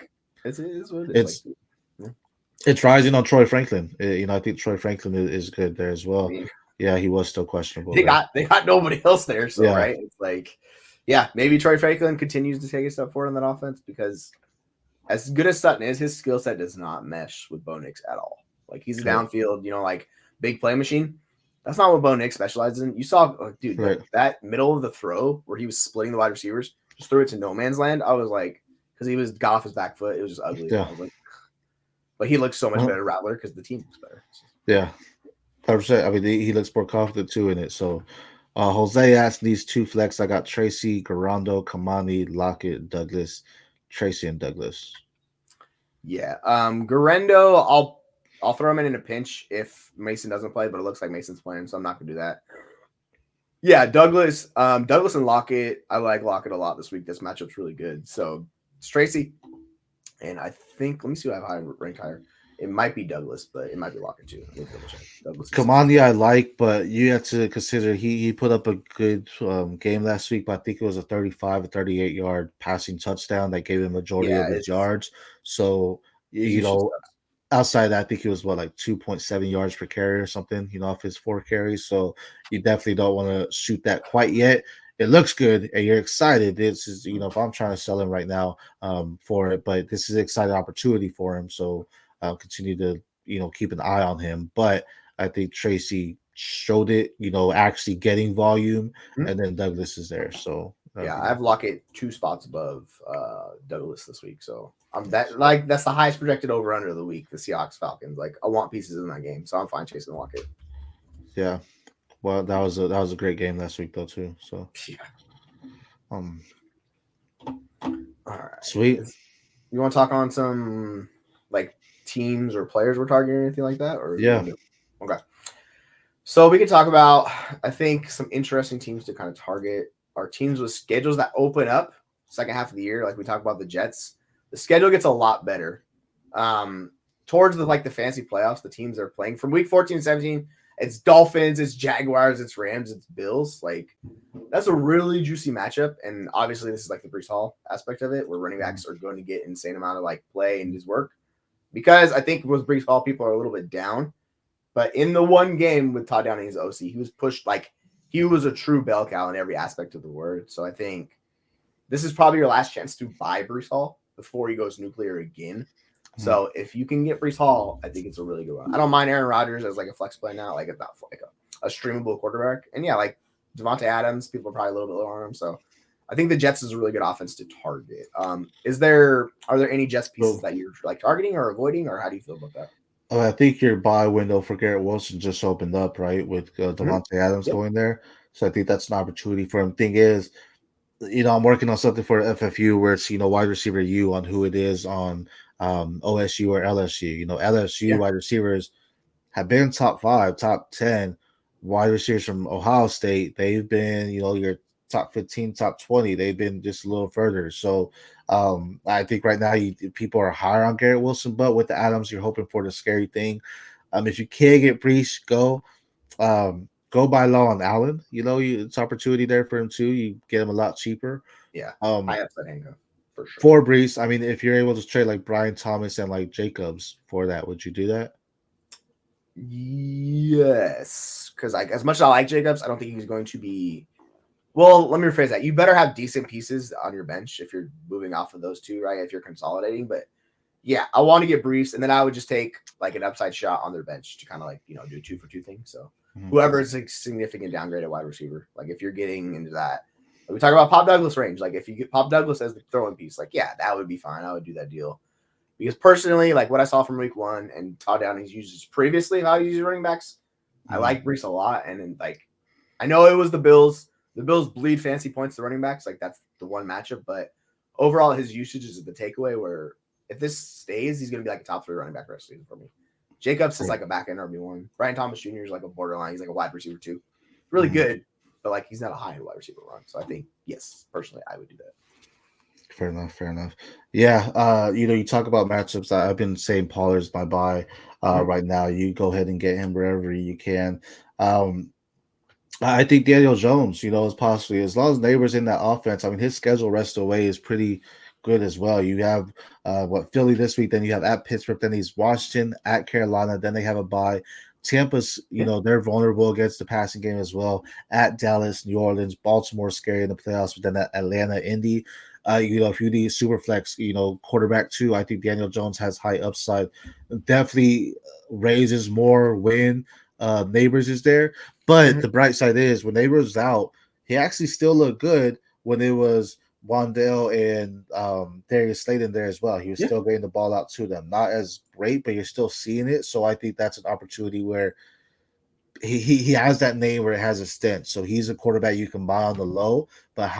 It's what it is. It's rising on Troy Franklin. I think Troy Franklin is good there as well. Yeah, he was still questionable. They got nobody else there, so yeah. Right. It's like, yeah, maybe Troy Franklin continues to take a step forward in that offense because as good as Sutton is, his skill set does not mesh with Bo Nix at all. Like he's a downfield, like big play machine. That's not what Bo Nix specializes in. You saw, dude, that middle of the throw where he was splitting the wide receivers, just threw it to no man's land. I was like, because he got off his back foot, it was just ugly. Yeah. I was like, but he looks so much better Rattler because the team looks better. Yeah. 100%. I mean, he looks more confident too in it. So, Jose asked these 2 flex. I got Tracy, Garando, Kamani, Lockett, Douglas, Tracy, and Douglas. Yeah. Garando, I'll throw him in a pinch if Mason doesn't play, but it looks like Mason's playing, so I'm not gonna do that. Yeah, Douglas and Lockett. I like Lockett a lot this week. This matchup's really good. So it's Tracy, and I think let me see what I have ranked higher. It might be Douglas, but it might be Lockett too. Let me double check. Kamani I like, but you have to consider he put up a good game last week, but I think it was a 35 or 38 yard passing touchdown that gave him majority of his yards. So outside of that, I think it was like 2.7 yards per carry or something, off his 4 carries. So you definitely don't want to shoot that quite yet. It looks good and you're excited. This is, if I'm trying to sell him right now for it, but this is an exciting opportunity for him. So I'll continue to, keep an eye on him. But I think Tracy showed it, actually getting volume, and then Douglas is there. So yeah, I have Lockett 2 spots above Douglas this week. So that's the highest projected over under of the week, the Seahawks Falcons. Like I want pieces in that game, so I'm fine chasing Lockett. Yeah. Well, that was a great game last week though too. So yeah. All right. Sweet. You want to talk on some like teams or players we're targeting or anything like that? Or yeah. Okay. So we can talk about, I think, some interesting teams to kind of target. Our teams with schedules that open up second half of the year, like we talked about the Jets. The schedule gets a lot better. Towards the fantasy playoffs, the teams are playing from week 14 and 17. It's Dolphins, it's Jaguars, it's Rams, it's Bills. Like that's a really juicy matchup. And obviously this is like the Breece Hall aspect of it, where running backs are going to get insane amount of play and his work. Because I think with Breece Hall, people are a little bit down. But in the one game with Todd Downing as OC, he was pushed he was a true bell cow in every aspect of the word. So I think this is probably your last chance to buy Breece Hall before he goes nuclear again. So if you can get Breece Hall, I think it's a really good one. I don't mind Aaron Rodgers as a flex play now, a streamable quarterback. And yeah, Devontae Adams, people are probably a little bit lower on him. So I think the Jets is a really good offense to target. Are there any Jets pieces that you're targeting or avoiding, or how do you feel about that? I think your buy window for Garrett Wilson just opened up, right, with Devontae Adams going there. So I think that's an opportunity for him. Thing is, I'm working on something for FFU where it's wide receiver U on who it is on OSU or LSU. LSU Yeah. wide receivers have been top 5, top 10 wide receivers from Ohio State. They've been, your top 15, top 20. They've been just a little further. So I think right now people are higher on Garrett Wilson, but with the Adams, you're hoping for the scary thing. If you can get Brees, go. Go buy low on Allen. It's opportunity there for him too. You get him a lot cheaper. Yeah. Um, High upside handcuff for sure. for Brees, I mean, if you're able to trade like Brian Thomas and like Jacobs for that, would you do that? Yes, because like as much as I like Jacobs, I don't think he's going to be. Well, let me rephrase that. You better have decent pieces on your bench if you're moving off of those two, right? If you're consolidating, but yeah, I want to get Brees, and then I would just take like an upside shot on their bench to kind of like do 2-for-2 thing. So whoever is a significant downgrade at wide receiver, like if you're getting into that, like we talk about Pop Douglas range. Like if you get Pop Douglas as the throwing piece, like yeah, that would be fine. I would do that deal. Because personally, like what I saw from week 1 and Todd Downing's uses previously, how he uses running backs, I like Brees a lot. And then, like, I know it was the Bills. The Bills bleed fancy points to running backs. Like, that's the one matchup. But overall, his usage is the takeaway where if this stays, he's going to be like a top 3 running back rest of the season for me. Jacobs is like a back end RB1. Brian Thomas Jr. is like a borderline. He's like a wide receiver 2. Really good, but like he's not a high wide receiver run. So I think, yes, personally, I would do that. Fair enough. Yeah, you talk about matchups. I've been saying Pollard's my buy right now. You go ahead and get him wherever you can. I think Daniel Jones, is possibly as long as Neighbors in that offense. I mean, his schedule rest away is pretty good as well. You have Philly this week, then you have at Pittsburgh, then he's Washington, at Carolina, then they have a bye. Tampa's, they're vulnerable against the passing game as well. At Dallas, New Orleans, Baltimore, scary in the playoffs, but then at Atlanta, Indy. If you need super flex, quarterback too, I think Daniel Jones has high upside. Definitely raises more when Neighbors is there. But the bright side is when Neighbors was out, he actually still looked good when it was Wandale and Darius Slayton there as well. He was still getting the ball out to them. Not as great, but you're still seeing it. So I think that's an opportunity where he has that name where it has a stint. So he's a quarterback you can buy on the low, but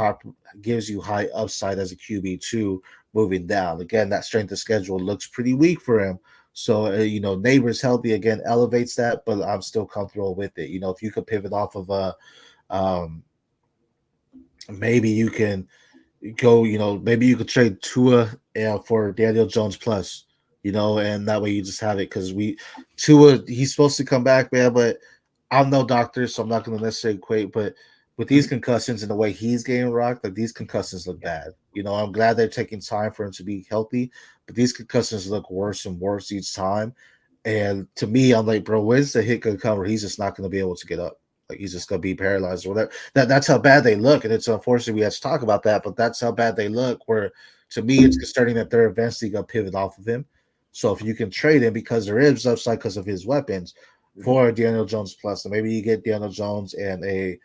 gives you high upside as a QB2 moving down. Again, that strength of schedule looks pretty weak for him. So, Neighbors healthy again elevates that, but I'm still comfortable with it. If you could pivot off of maybe you can go, maybe you could trade Tua for Daniel Jones plus, and that way you just have it because Tua, he's supposed to come back, man, but I'm no doctor, so I'm not going to necessarily equate, but with these concussions and the way he's getting rocked, like these concussions look bad. I'm glad they're taking time for him to be healthy, but these concussions look worse and worse each time. And to me, I'm like, bro, when's the hit going to come where he's just not going to be able to get up? Like he's just going to be paralyzed or whatever. That's how bad they look. And it's unfortunate we have to talk about that, but that's how bad they look. Where to me, it's concerning that they're eventually going to pivot off of him. So if you can trade him because there is upside because of his weapons for Daniel Jones plus, so maybe you get Daniel Jones and a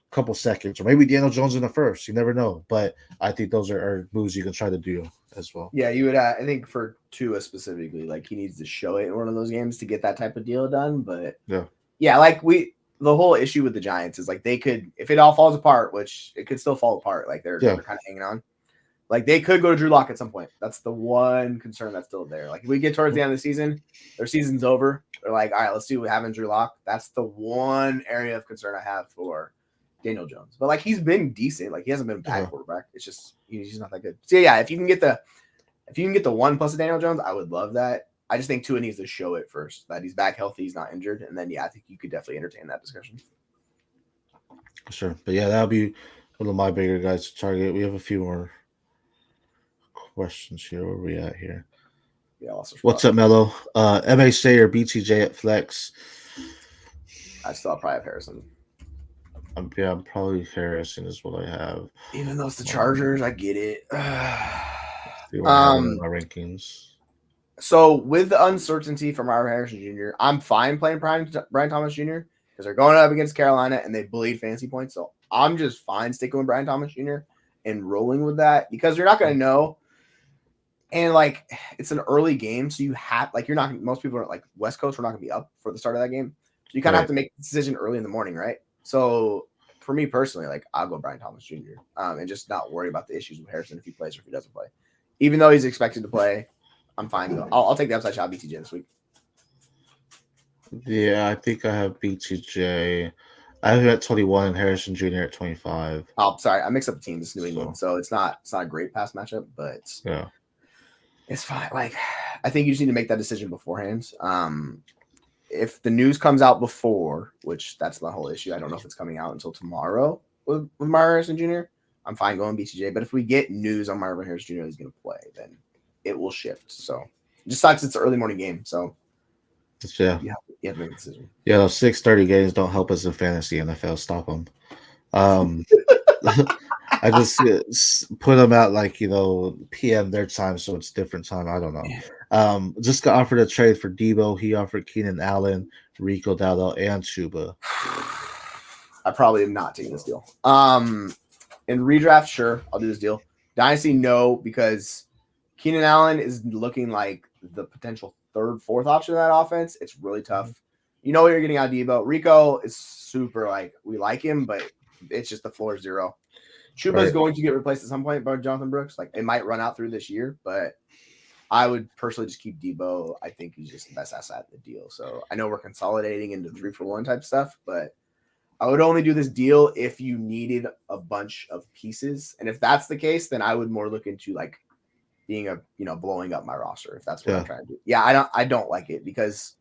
couple seconds, or maybe Daniel Jones in the first. You never know. But I think those are moves you can try to do as well. Yeah, you would. I think for Tua specifically, like he needs to show it in one of those games to get that type of deal done. But yeah, like the whole issue with the Giants is like they could, if it all falls apart, which it could still fall apart, like they're kind of hanging on. Like they could go to Drew Lock at some point. That's the one concern that's still there. Like if we get towards the end of the season, their season's over. They're like, all right, let's see what happens, Drew Lock. That's the one area of concern I have for Daniel Jones. But like he's been decent. Like he hasn't been a bad quarterback. It's just he's not that good. So yeah, if you can get the 1 plus of Daniel Jones, I would love that. I just think Tua needs to show it first that he's back healthy, he's not injured, and then I think you could definitely entertain that discussion. Sure, but yeah, that'll be one of my bigger guys to target. We have a few more questions here. Where are we at here? Yeah, what's up, Mello? MHJ or BTJ at flex? I still probably have Harrison. I'm probably Harrison is what I have. Even though it's the Chargers, I get it. See what I have in my rankings. So with the uncertainty from Robert Harrison Jr., I'm fine playing Brian Thomas Jr. because they're going up against Carolina and they bleed fantasy points. So I'm just fine sticking with Brian Thomas Jr. and rolling with that because you're not going to know. And like it's an early game, so you have like you're not. Most people are like West Coast. We're not going to be up for the start of that game, so you kind of have to make the decision early in the morning, right? So for me personally, like I'll go Brian Thomas Jr. And just not worry about the issues with Harrison if he plays or if he doesn't play. Even though he's expected to play, I'm fine. I'll take the upside shot BTJ this week. Yeah, I think I have BTJ. I have him at 21 and Harrison Jr. at 25. Oh, sorry, I mixed up the teams. It's New England, so it's not a great pass matchup, but it's fine. Like I think you just need to make that decision beforehand. If the news comes out before, which that's the whole issue, I don't know if it's coming out until tomorrow with Marvin Harrison Jr. I'm fine going BTJ, but if we get news on Marvin Harrison Jr. he's going to play, then it will shift. So it just sucks. It's an early morning game, so yeah, you have to make a decision. Yeah, those 6:30 games don't help us in fantasy NFL. Stop them. I just put them out like PM their time, so it's different time. I don't know. Just got offered a trade for Debo. He offered Keenan Allen, Rico Dowdle, and Chuba. I probably am not taking this deal. In redraft, sure, I'll do this deal. Dynasty, no, because Keenan Allen is looking like the potential third, fourth option in that offense. It's really tough. You know what you're getting out of Debo. Rico is super we like him, but it's just the floor is zero. Chuba is going to get replaced at some point by Jonathan Brooks. Like it might run out through this year, but I would personally just keep Debo. I think he's just the best asset in the deal. So I know we're consolidating into 3-for-1 type stuff, but I would only do this deal if you needed a bunch of pieces. And if that's the case, then I would more look into like being blowing up my roster if that's what I'm trying to do. Yeah, I don't like it because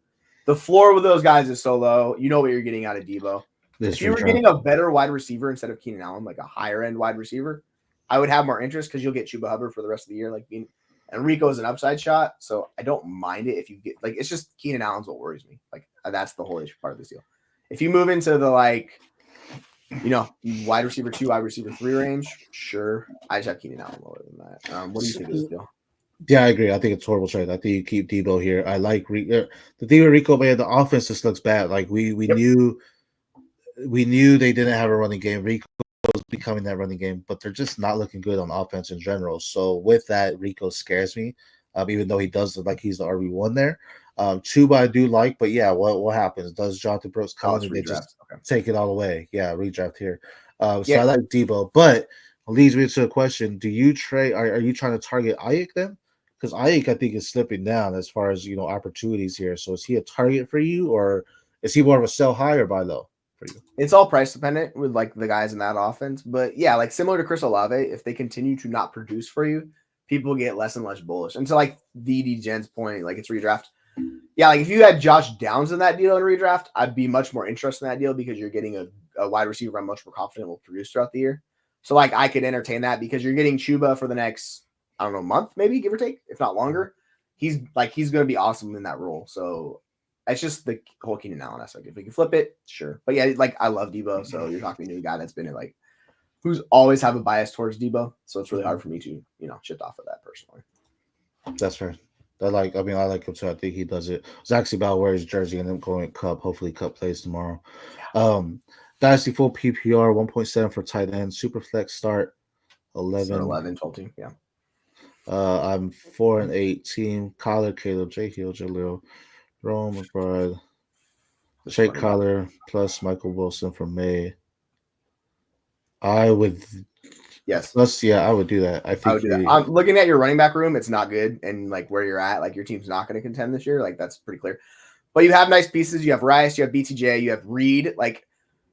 the floor with those guys is so low. You know what you're getting out of Debo. If you were getting a better wide receiver instead of Keenan Allen, like a higher end wide receiver, I would have more interest because you'll get Chuba Hubbard for the rest of the year. And Rico is an upside shot, so I don't mind it if you get it's just Keenan Allen's what worries me. Like that's the whole issue part of this deal. If you move into the wide receiver 2, wide receiver 3 range, sure. I just have Keenan Allen lower than that. What do you think of this deal? Yeah, I agree. I think it's a horrible trade. I think you keep Debo here. I like the thing with Rico, man. The offense just looks bad. Like we knew they didn't have a running game. Rico was becoming that running game, but they're just not looking good on offense in general. So with that, Rico scares me. Even though he does look like he's the RB1 there. Chuba I do like, but yeah, what happens? Does Jonathan Brooks come in and they just take it all away? Yeah, redraft here. So I like Debo, but it leads me to a question: do you trade? Are you trying to target Ayuk then? Because Ayuk, I think, is slipping down as far as opportunities here. So is he a target for you, or is he more of a sell high or buy low for you? It's all price dependent with like the guys in that offense, but yeah, like similar to Chris Olave, if they continue to not produce for you, people get less and less bullish. And so like VD Jen's point, like it's redraft. Yeah, like if you had Josh Downs in that deal in redraft, I'd be much more interested in that deal because you're getting a wide receiver I'm much more confident will produce throughout the year. So like I could entertain that because you're getting Chuba for the next, I don't know, month, maybe give or take, if not longer. He's going to be awesome in that role. So it's just the whole Keenan Allen aspect. If we can flip it, sure. But yeah, like I love Debo. So you're talking to a guy that's been in who's always have a bias towards Debo. So it's really hard for me to, shift off of that personally. That's fair. I like him too. I think he does it. It's actually about where his jersey and him going Cup. Hopefully Cup plays tomorrow. Yeah. Dynasty full PPR 1.7 for tight end. Superflex start 11. 12 team. Yeah. I'm 4-8 team. Collar, Caleb, J Hill, Jalil, Rome, McBride, Trey Collar plus Michael Wilson for May. I would. Yes. I would do that. I would do that. I'm looking at your running back room. It's not good. And like where you're at, like your team's not going to contend this year. Like that's pretty clear. But you have nice pieces. You have Rice, you have BTJ, you have Reed. Like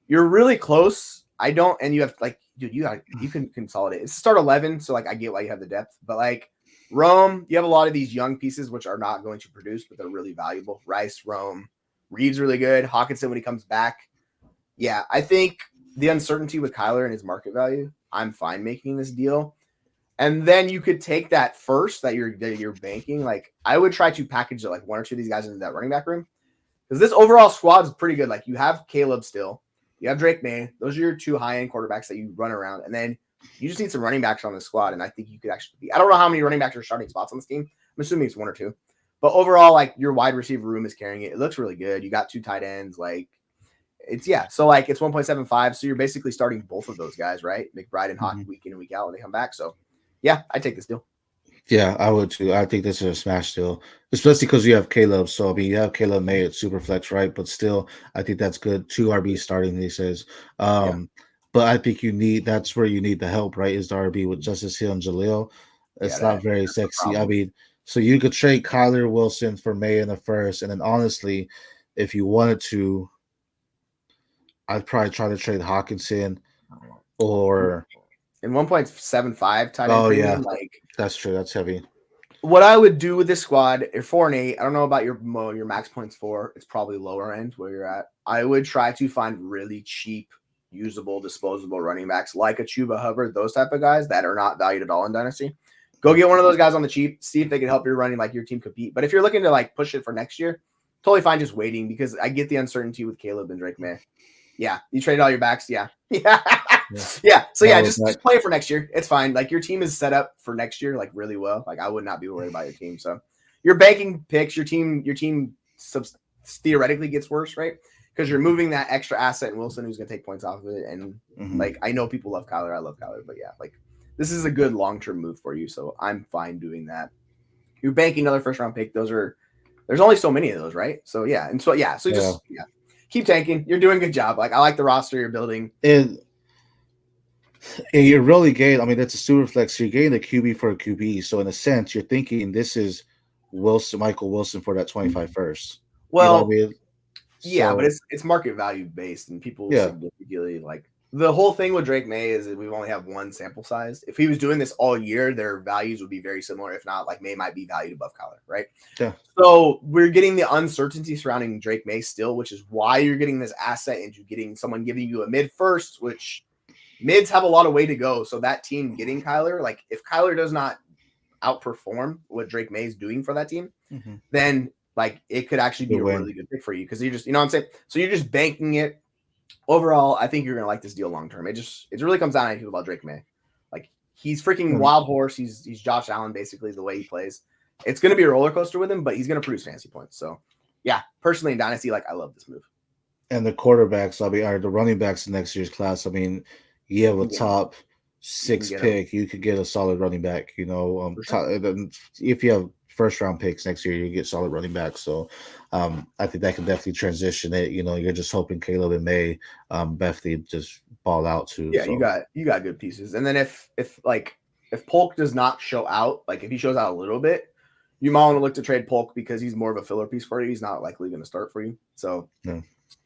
you're really close. And you have dude, you can consolidate. It's start 11. So like I get why you have the depth. But like Rome, you have a lot of these young pieces which are not going to produce, but they're really valuable. Rice, Rome, Reed's really good. Hawkinson when he comes back. Yeah, I think the uncertainty with Kyler and his market value, I'm fine making this deal. And then you could take that first that you're banking. Like I would try to package it like one or two of these guys into that running back room. Because this overall squad is pretty good. Like you have Caleb still. You have Drake May. Those are your 2 high-end quarterbacks that you run around. And then you just need some running backs on the squad. And I think you could actually be. I don't know how many running backs are starting spots on this team. I'm assuming it's 1 or 2. But overall, like your wide receiver room is carrying it. It looks really good. You got 2 tight ends. Like it's So like it's 1.75. So you're basically starting both of those guys, right? McBride and Hawk week in and week out when they come back. So yeah, I take this deal. Yeah, I would too. I think this is a smash deal, especially because you have Caleb. So I mean, you have Caleb May at Superflex, right? But still, I think that's good. 2 RB starting. He says, But I think that's where you need the help, right? Is the RB with Justice Hill and Jaleel. Yeah, It's not very that's the sexy. I problem. mean, so you could trade Kyler Wilson for May in the first, and then honestly, if you wanted to, I'd probably try to trade Hawkinson or In 1.75 tight end oh yeah, premium, like that's true. That's heavy. what I would do with this squad, you're 4-8. I don't know about your max points for. It's probably lower end where you're at. I would try to find really cheap, usable, disposable running backs like a Chuba Hubbard, those type of guys that are not valued at all in Dynasty. Go get one of those guys on the cheap. See if they can help your running like your team compete. But if you're looking to like push it for next year, totally fine just waiting because I get the uncertainty with Caleb and Drake May. Yeah, you traded all your backs. Yeah, yeah. Yeah. So yeah, just play it for next year. It's fine. Like your team is set up for next year, like really well. Like I would not be worried about your team. So your banking picks, your team theoretically gets worse, right? Because you're moving that extra asset in Wilson, who's gonna take points off of it. And like I know people love Kyler, I love Kyler, but yeah, like this is a good long-term move for you. So I'm fine doing that. You're banking another first-round pick. There's only so many of those, right? So yeah, and so yeah, so just keep tanking. You're doing a good job. Like I like the roster you're building. And you're really getting, I mean, that's a super flex. You're getting a QB for a QB. So in a sense, you're thinking this is Michael Wilson for that 25 first. Well, you know what I mean? Yeah, but it's market value based, and people significantly like the whole thing with Drake May is that we only have one sample size. If he was doing this all year, their values would be very similar. If not, like May might be valued above Kyler, right? Yeah. So we're getting the uncertainty surrounding Drake May still, which is why you're getting this asset into getting someone giving you a mid first, which mids have a lot of way to go. So that team getting Kyler, like if Kyler does not outperform what Drake May is doing for that team, then like it could actually be a really good pick for you because you just, you know what I'm saying? So you're just banking it. Overall, I think you're gonna like this deal long term. It really comes down to about Drake May. Like he's freaking wild horse. He's Josh Allen basically the way he plays. It's gonna be a roller coaster with him, but he's gonna produce fantasy points. So yeah, personally in Dynasty, like I love this move. And the quarterbacks, or the running backs in next year's class. I mean, you have a top 6 pick, you could get a solid running back. You know, if you have first round picks next year, you get solid running backs. So I think that can definitely transition it. You know, you're just hoping Caleb and May definitely just ball out too. Yeah, so. you got good pieces. And then if Polk does not show out, like if he shows out a little bit, you might want to look to trade Polk because he's more of a filler piece for you. He's not likely going to start for you. So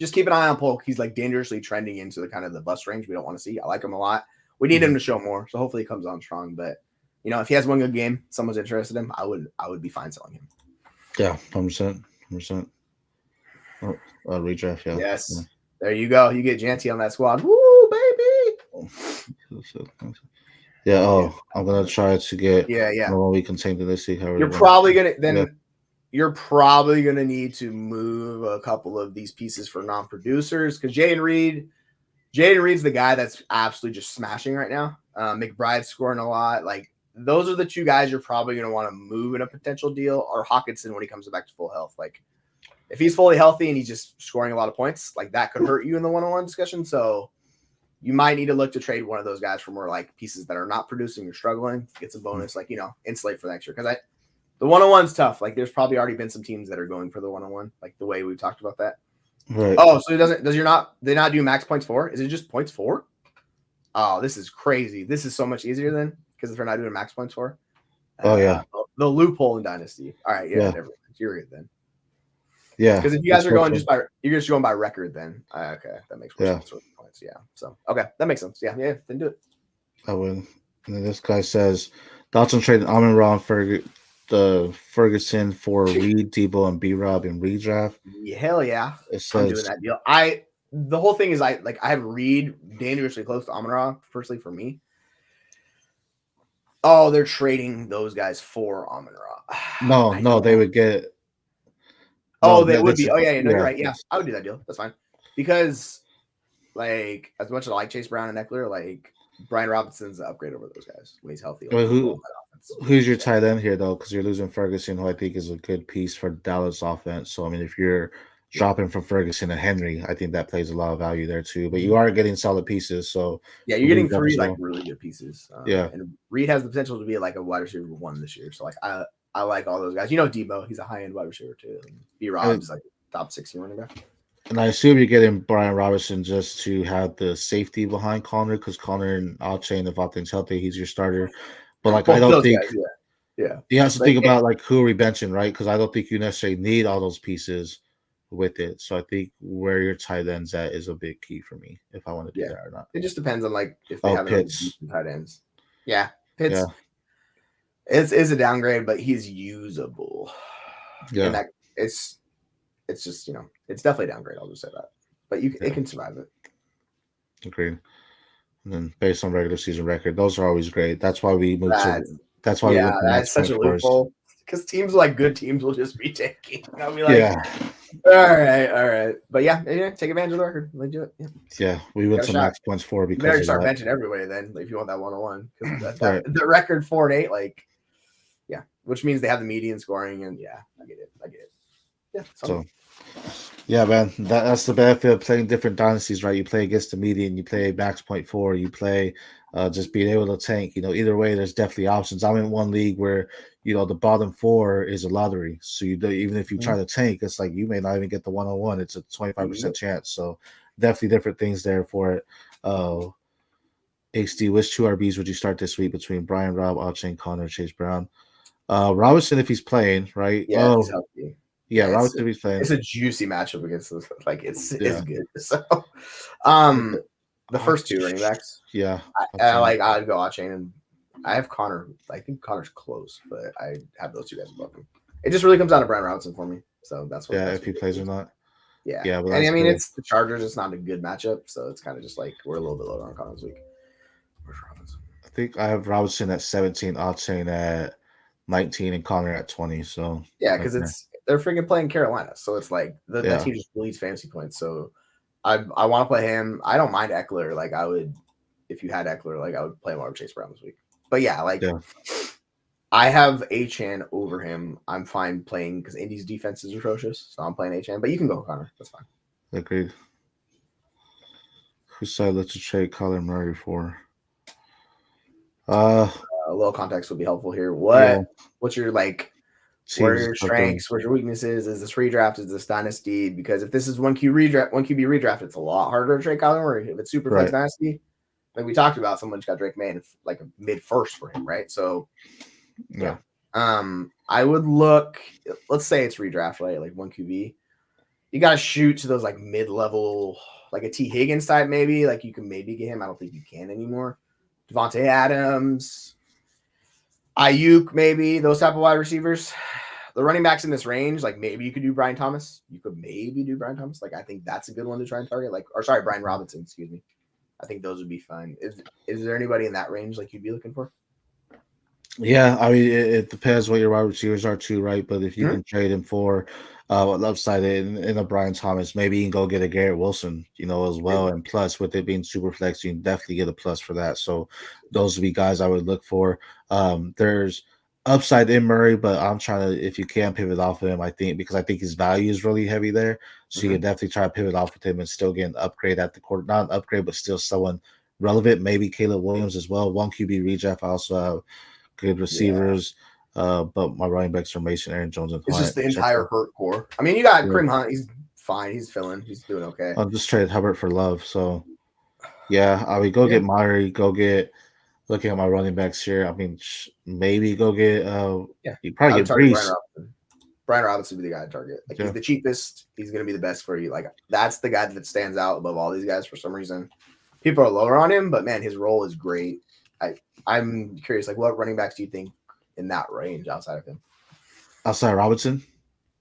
just keep an eye on Polk. He's like dangerously trending into the kind of the bust range we don't want to see. I like him a lot. We need him to show more. So hopefully he comes on strong. But you know, if he has one good game, someone's interested in him, I would be fine selling him. Yeah, 100%. Redraft, yeah. Yes. Yeah. There you go. You get Janty on that squad. Woo, baby. Yeah, I'm gonna try to get when we continue to see how you're probably gonna need to move a couple of these pieces for non-producers because Jaden Reed's the guy that's absolutely just smashing right now. McBride's scoring a lot. Like those are the two guys you're probably gonna want to move in a potential deal, or Hawkinson when he comes back to full health. Like if he's fully healthy and he's just scoring a lot of points, like that could hurt you in the one-on-one discussion. So you might need to look to trade one of those guys for more like pieces that are not producing or struggling. Get some bonus, like, you know, insulate for next year. Because the one-on-one's tough. Like there's probably already been some teams that are going for the one-on-one, like the way we've talked about that. Right. Oh, so they not do max points 4? Is it just points 4? Oh, this is crazy. This is so much easier then because if they're not doing max points 4. Yeah. The loophole in Dynasty. All right, yeah. You're good then. Yeah, because if you guys are going you're just going by record, then okay, that makes more sense with points. Yeah, so okay, that makes sense. Yeah, then do it. I would. And then this guy says, Dotson traded Amon-Ra Ferguson for Reed, Debo, and B-Rob in redraft. Yeah, hell yeah, I'm doing that deal. The whole thing is I have Reed dangerously close to Amon-Ra personally for me. Oh, they're trading those guys for Amon-Ra. No, they would get. Oh, they would be. Oh, yeah. No, you're right. Yeah, I would do that deal. That's fine. Because, like, as much as I like Chase Brown and Eckler, like, Brian Robinson's an upgrade over those guys when he's healthy. Like, who's your tight end here, though? Because you're losing Ferguson, who I think is a good piece for Dallas offense. So, I mean, if you're dropping from Ferguson and Henry, I think that plays a lot of value there, too. But you are getting solid pieces. So, yeah, you're getting 3, like, really good pieces. And Reed has the potential to be, like, a wide receiver 1 this year. So, like, I like all those guys. You know Debo, he's a high-end wide receiver too. B-Rob's like top 60 running back. And I assume you're getting Brian Robinson just to have the safety behind Connor, because Connor and Alchain, if all things healthy, he's your starter. But like, I Both don't those think guys, yeah. you have to Like think about like who are we benching, right? Because I don't think you necessarily need all those pieces with it. So I think where your tight ends at is a big key for me if I want to do yeah, that or not. it just depends on like if they Oh, have any Pitts. decent tight ends. Yeah, Yeah. Pitts is a downgrade, but he's usable, and Yeah. that it's just it's definitely a downgrade. I'll just say that, but it Yeah. can survive it. Agreed. And then based on regular season record, those are always great. That's why we moved to. That's That's why we went to max that's such point a fours. loophole because teams like good teams will just be taking. I'll be like, Yeah. all right, but yeah, take advantage of the record. Like, do it. Yeah, Yeah. We went got a to shot. max points 4 You because better of start that. benching everybody then if you want that 101 because Right. the record 4-8, like, yeah, which means they have the median scoring, and yeah, I get it. Yeah, So, yeah, man, that's the benefit of playing different dynasties, right? You play against the median, you play max point 4, you play just being able to tank. Either way, there's definitely options. I'm in one league where the bottom 4 is a lottery, so even if you try to tank, it's like you may not even get the 101. It's a 25% chance. So definitely different things there for it. HD, which 2 RBs would you start this week between Brian Robb, Alchain, Connor, Chase Brown? Robinson, if he's playing, right? yeah, he's healthy. Yeah, Yeah, Robinson, if he's playing. it's a juicy matchup against this. Like it's good. So, Okay. the first 2 running backs. Yeah, I'd go Chain, and I have Connor. I think Connor's close, but I have those 2 guys above him. It just really comes down to Brian Robinson for me. So that's what. if he plays or not. Yeah, Yeah, but and I mean good. it's the Chargers. It's not a good matchup, so it's kind of just like we're a little bit lower on Connor this week. Where's Robinson? I think I have Robinson at 17, Alchain at 19, and Connor at 20. So yeah, because they're freaking playing Carolina, so it's like that team just bleeds fantasy points. So I want to play him. I don't mind Eckler. Like I would, if you had Eckler, like I would play him over Chase Brown this week. But yeah, I have Achane over him. I'm fine playing because Indy's defense is atrocious, so I'm playing Achane. But you can go Connor. That's fine. Agreed. Who said let's trade Kyler Murray for? A little context would be helpful here. What's your where are your strengths? Where's your weaknesses? Is this redraft? Is this dynasty? Because if this is 1QB redraft, it's a lot harder to trade Kyler Murray. If it's super flex dynasty, like we talked about, someone just got Drake May in like a mid first for him, right? So yeah. I would look. Let's say it's redraft, right? Like 1QB. You got to shoot to those like mid level, like a T Higgins type, maybe. Like you can maybe get him. I don't think you can anymore. Devontae Adams, Ayuk, maybe those type of wide receivers. The running backs in this range, like maybe you could do Brian Thomas. You could maybe do Brian Thomas. Like I think that's a good one to try and target. Brian Robinson. Excuse me. I think those would be fine. Is there anybody in that range like you'd be looking for? Yeah, I mean it depends what your wide receivers are too, right? But if you can trade him for upside in a Brian Thomas, maybe you can go get a Garrett Wilson, as well. And plus, with it being super flex, you can definitely get a plus for that. So those would be guys I would look for. There's upside in Murray, but I'm trying to, if you can pivot off of him, I think because I think his value is really heavy there. So you can definitely try to pivot off with him and still get an upgrade at the quarter, not an upgrade, but still someone relevant. Maybe Caleb Williams as well. 1QB redraft. I also have good receivers. But my running backs are Mason, Aaron Jones, and Hunt. It's just the entire hurt core. I mean, you got Kareem Hunt. He's fine. He's filling. He's doing okay. I'll just trade Hubbard for Love. So, yeah, I mean, go get Myrie. Go get. Looking at my running backs here, I mean, maybe go get. You probably get Brees. Brian Robinson would be the guy to target. Like he's the cheapest. He's going to be the best for you. Like that's the guy that stands out above all these guys for some reason. People are lower on him, but man, his role is great. I'm curious, like what running backs do you think in that range outside of him? Outside Robinson?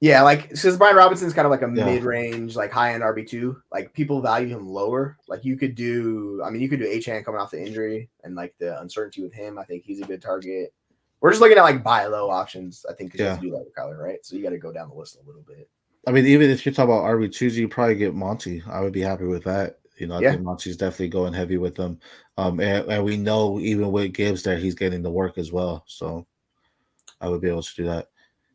Yeah, like because Brian Robinson's kind of like a mid-range, like high-end RB2. Like people value him lower. Like you could do Achane coming off the injury and like the uncertainty with him. I think he's a good target. We're just looking at like buy low options, I think, because you have to do that with Kyler, right? So you got to go down the list a little bit. I mean, even if you're talking about RB2s, you probably get Monty. I would be happy with that. I think Monty's definitely going heavy with them. And we know even with Gibbs there, he's getting the work as well. So I would be able to do that.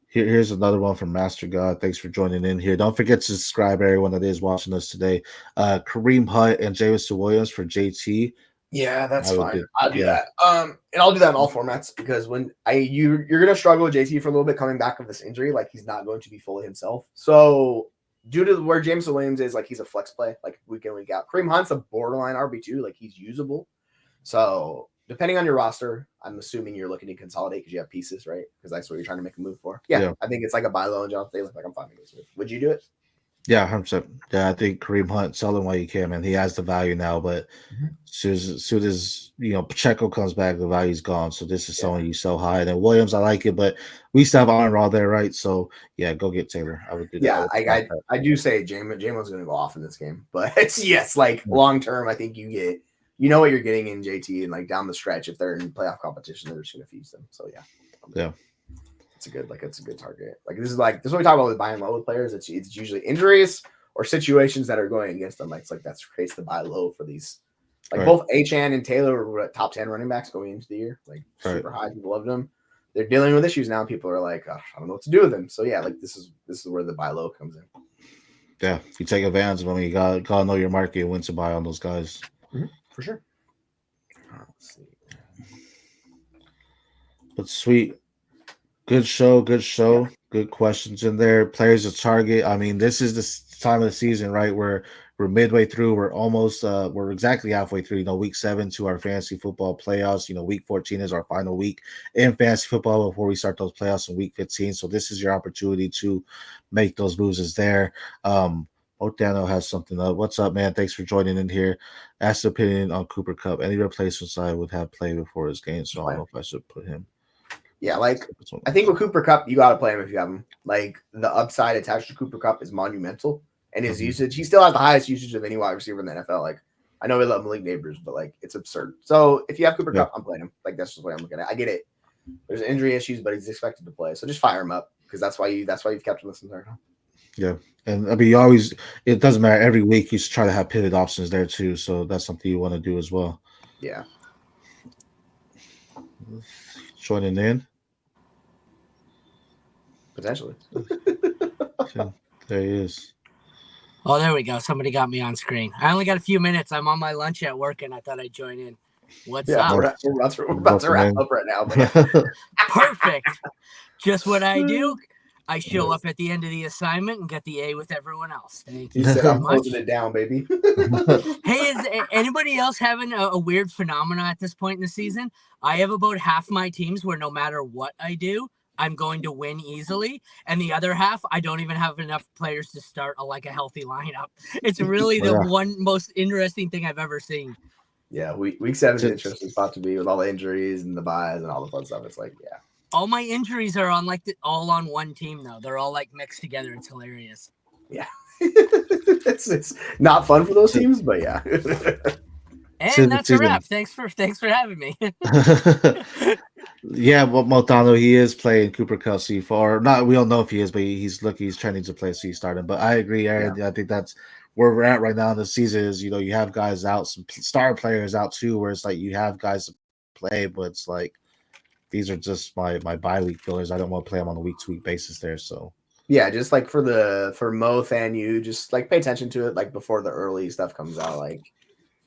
Here's another one from Master God. Thanks for joining in here. Don't forget to subscribe, everyone that is watching us today. Kareem Hunt and Jameis Williams for JT. Yeah, that's fine. I'll do that. And I'll do that in all formats because when you're gonna struggle with JT for a little bit coming back from this injury, like he's not going to be fully himself. So due to where James Williams is, like he's a flex play, like week in, week out. Kareem Hunt's a borderline RB2, like he's usable. So depending on your roster, I'm assuming you're looking to consolidate because you have pieces, right? Because that's what you're trying to make a move for. Yeah. I think it's like a buy low and Jonathan Taylor. Like I'm fine with this move. Would you do it? Yeah, 100%. Yeah, I think Kareem Hunt, sell him while you can, man. He has the value now, but as soon as Pacheco comes back, the value's gone. So this is someone you sell high. And then Williams, I like it, but we still have Iron Raw there, right? So yeah, go get Taylor. I would do that. Yeah, I do say Jamo's going to go off in this game, but it's like long term, I think you know what you're getting in JT, and like down the stretch, if they're in playoff competition, they're just going to feast them. So yeah. It's a good target. Like this is what we talk about with buying low with players. It's usually injuries or situations that are going against them. Like it's like that creates the buy low for these. Like both Achane and Taylor were top 10 running backs going into the year. Like super high. People loved them. They're dealing with issues now. People are like, oh, I don't know what to do with them. So yeah, like this is where the buy low comes in. Yeah, you take advantage of them. You gotta know your market and when to buy on those guys. For sure. Let's see. But sweet. Good show. Yeah. Good questions in there. Players to target. I mean, this is the time of the season, right? Where we're midway through. We're almost we're exactly halfway through, week 7 to our fantasy football playoffs. Week 14 is our final week in fantasy football before we start those playoffs in week 15. So this is your opportunity to make those moves is there. Otano has something up. What's up, man? Thanks for joining in here. Ask the opinion on Cooper Kupp. Any replacements I would have played before his game, so I don't know if I should put him. Yeah, like I think with Cooper Kupp, you got to play him if you have him. Like the upside attached to Cooper Kupp is monumental, and his usage, he still has the highest usage of any wide receiver in the NFL. Like I know we love Malik Neighbors, but like it's absurd. So if you have Cooper Kupp, I'm playing him. Like that's just what I'm looking at. I get it. There's injury issues, but he's expected to play, so just fire him up because that's why you've kept him this entire time. Yeah, and I mean, it doesn't matter. Every week you should try to have pivot options there too. So that's something you want to do as well. Yeah. Joining in. Potentially. Okay, there he is. Oh, there we go. Somebody got me on screen. I only got a few minutes. I'm on my lunch at work, and I thought I'd join in. What's up? We're about to wrap up right now. But Perfect. Just what I do. I show up at the end of the assignment and get the A with everyone else. Thank you. He said, I'm closing it down, baby. Hey, is anybody else having a weird phenomenon at this point in the season? I have about half my teams where no matter what I do, I'm going to win easily. And the other half, I don't even have enough players to start a healthy lineup. It's really the one most interesting thing I've ever seen. Yeah, week 7 is an interesting spot to be with all the injuries and the buys and all the fun stuff. It's like, yeah. All my injuries are on all on one team though. They're all mixed together. It's hilarious. Yeah. it's not fun for those teams, but yeah. And that's a wrap. Thanks for having me. Yeah, well, Motano, he is playing Cooper Kupp C4. Not, we don't know if he is, but he's trending to play C starting. But I agree, Aaron. Yeah. I think that's where we're at right now in the season. Is you have guys out, some star players out too, where it's like you have guys to play, but it's like these are just my bye week fillers. I don't want to play them on a week to week basis there. So yeah, just like for Mo and you, just pay attention to it before the early stuff comes out.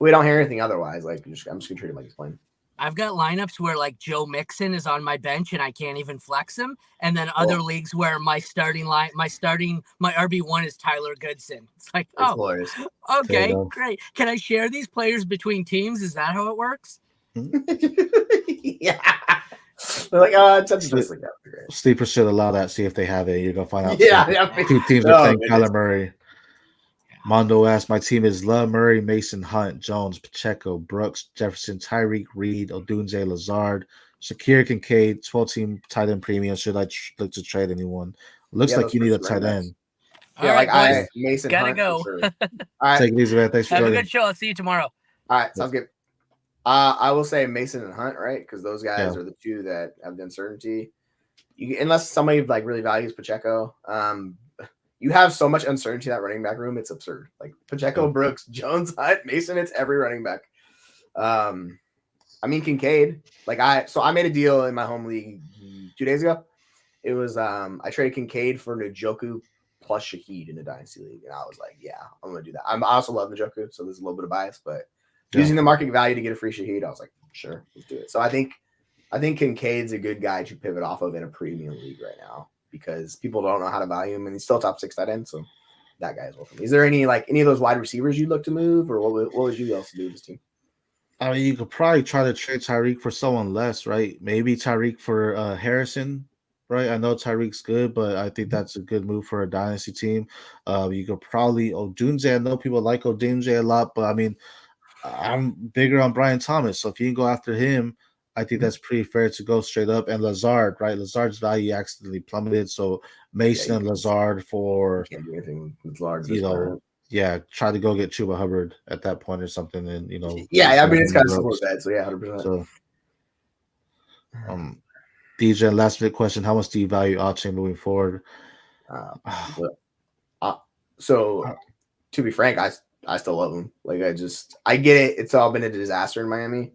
We don't hear anything otherwise. I'm just gonna treat him like he's playing. I've got lineups where Joe Mixon is on my bench and I can't even flex him, and then other leagues where my RB1 is Tyler Goodson. It's hilarious. Okay, great. Can I share these players between teams? Is that how it works? Yeah. They're Sleepers should allow that. See if they have it. You're gonna find out. Yeah. 2 teams are playing Kyler Murray. Mondo asks, my team is Love, Murray, Mason, Hunt, Jones, Pacheco, Brooks, Jefferson, Tyreek, Reed, Odunze, Lazard, Shakir, Kincaid, 12-team tight end premium. Should I look to trade anyone? Looks like you need a tight end. Yeah, Mason gotta Hunt, go. Sure. All right. Take it easy, man. Thanks for joining. Have a good show. I'll see you tomorrow. All right, sounds good. I will say Mason and Hunt, right? Because those guys are the two that have the uncertainty. Unless somebody really values Pacheco, you have so much uncertainty in that running back room. It's absurd. Pacheco, Brooks, Jones, Hunt, Mason. It's every running back. Kincaid. I made a deal in my home league 2 days ago. It was I traded Kincaid for Njoku plus Shaheed in the dynasty league, and I was like, yeah, I'm gonna do that. I also love Njoku, so there's a little bit of bias, but using the market value to get a free Shaheed, I was like, sure, let's do it. So I think Kincaid's a good guy to pivot off of in a premium league right now because people don't know how to value him, and he's still top 6 tight end. So that guy as well for me. Is there any of those wide receivers you'd look to move, or what would you else do with this team? I mean, you could probably try to trade Tyreek for someone less, right? Maybe Tyreek for Harrison, right? I know Tyreek's good, but I think that's a good move for a dynasty team. You could probably Odunze. I know people like Odunze a lot, but I mean, I'm bigger on Brian Thomas. So if you can go after him, I think that's pretty fair to go straight up. And Lazard, right? Lazard's value accidentally plummeted. So Mason and Lazard for you can't do anything with Lazard. try to go get Chuba Hubbard at that point or something. And I mean it's kind of similar to that. So 100%. So DJ, last minute question: how much do you value Ache moving forward? So to be frank, I still love him. Like I get it. It's all been a disaster in Miami.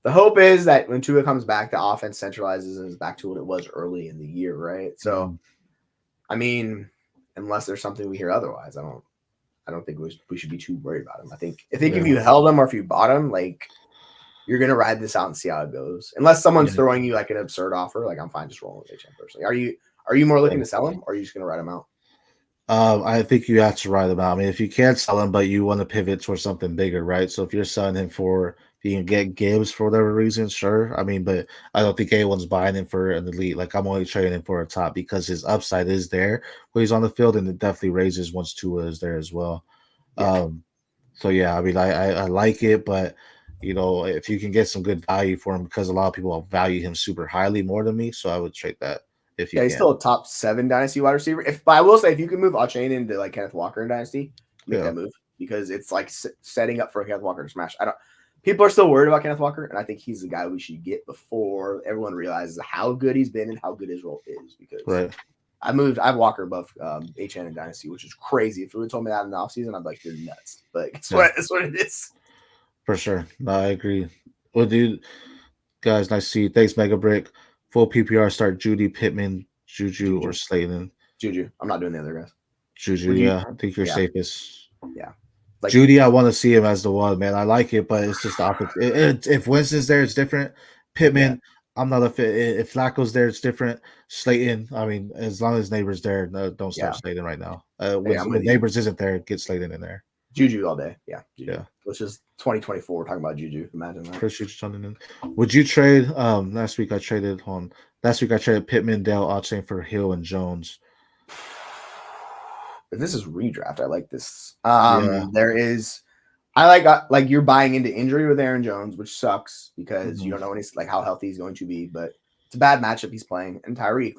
The hope is that when Tua comes back, the offense centralizes and is back to what it was early in the year, right? So, I mean, unless there's something we hear otherwise, I don't think we should be too worried about him. I think if you held him or if you bought him, like you're gonna ride this out and see how it goes. Unless someone's throwing you like an absurd offer, like I'm fine just rolling with HM personally. Are you more looking to sell him, or are you just gonna ride him out? I think you have to ride him out. I mean, if you can't sell him, but you want to pivot towards something bigger, right? So if you're selling him for, if you can get Gibbs for whatever reason, sure. I mean, but I don't think anyone's buying him for an elite. Like I'm only trading him for a top because his upside is there when he's on the field, and it definitely raises once Tua is there as well. Yeah. So yeah, I mean, I like it, but if you can get some good value for him, because a lot of people value him super highly more than me, so I would trade that. He's still a top 7 dynasty wide receiver. But I will say, if you can move Achane into like Kenneth Walker in dynasty, make that move, because it's like setting up for Kenneth Walker to smash. People are still worried about Kenneth Walker, and I think he's the guy we should get before everyone realizes how good he's been and how good his role is. Because I have Walker above HN in dynasty, which is crazy. If you would have told me that in the offseason, I'd be like, you're nuts. But it's what it is. For sure. No, I agree. Well, dude, guys, nice to see you. Thanks, Mega Brick. Full PPR start Judy, Pittman, Juju, or Slayton. Juju. I'm not doing the other guys. Juju, I think you're safest. Yeah. Like, Judy, I want to see him as the one, man. I like it, but it's just the opposite. If Winston's there, it's different. Pittman, I'm not a fit. If Flacco's there, it's different. Slayton, I mean, as long as Neighbors there, don't start Slayton right now. When Neighbors isn't there, get Slayton in there. Juju all day. Yeah. Juju. Yeah. Which is 2024. We're talking about Juju. Imagine that. Appreciate you tuning in. Would you trade? Last week I traded Pittman, Dale, Ache for Hill and Jones. This is redraft. I like this. There is. I like you're buying into injury with Aaron Jones, which sucks because you don't know how healthy he's going to be. But it's a bad matchup he's playing. And Tyreek,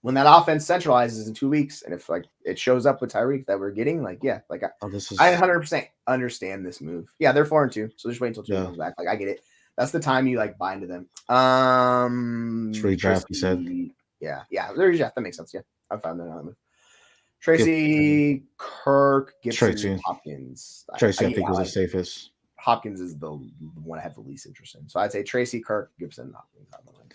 when that offense centralizes in 2 weeks, and if it shows up with Tyreek that we're getting, I 100% understand this move. Yeah, they're 4-2, so just wait until 2 comes back. I get it. That's the time you buy into them. It's redraft, you said. Yeah, redraft. That makes sense. Yeah, I'm fine with that move. Tracy, Kirk, Gibson, Hopkins. Tracy, I think, is the safest. Hopkins is the one I have the least interest in. So I'd say Tracy, Kirk, Gibson, Hopkins.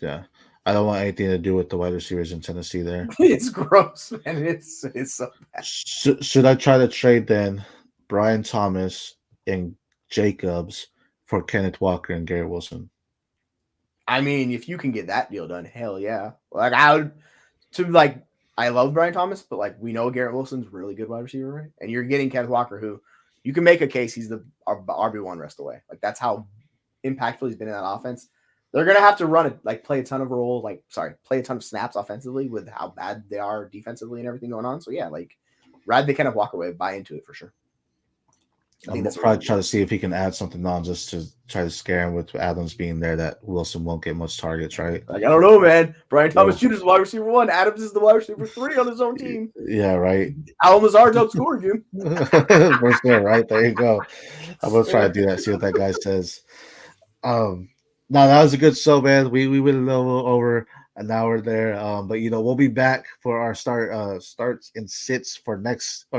Yeah. I don't want anything to do with the wide receivers in Tennessee there. It's gross, man. It's so bad. Should I try to trade then Brian Thomas and Jacobs for Kenneth Walker and Garrett Wilson? I mean, if you can get that deal done, hell yeah. I love Brian Thomas, but we know Garrett Wilson's really good wide receiver, right? And you're getting Kenneth Walker, who you can make a case he's the RB1 rest away. That's how impactful he's been in that offense. They're going to have to run it, play a ton of play a ton of snaps offensively with how bad they are defensively and everything going on. So, yeah, ride the Kenneth Walker wave, buy into it for sure. I think that's probably try to see if he can add something on just to try to scare him with Adams being there that Wilson won't get much targets, right? I don't know, man. Brian Thomas Jr. is wide receiver 1. Adams is the wide receiver 3 on his own team. Yeah, right. Al Lazard's outscoring him. For sure, right? There you go. I'm going to try to do that, see what that guy says. No, that was a good show, man. We went a little over an hour there, but we'll be back for our starts and sits for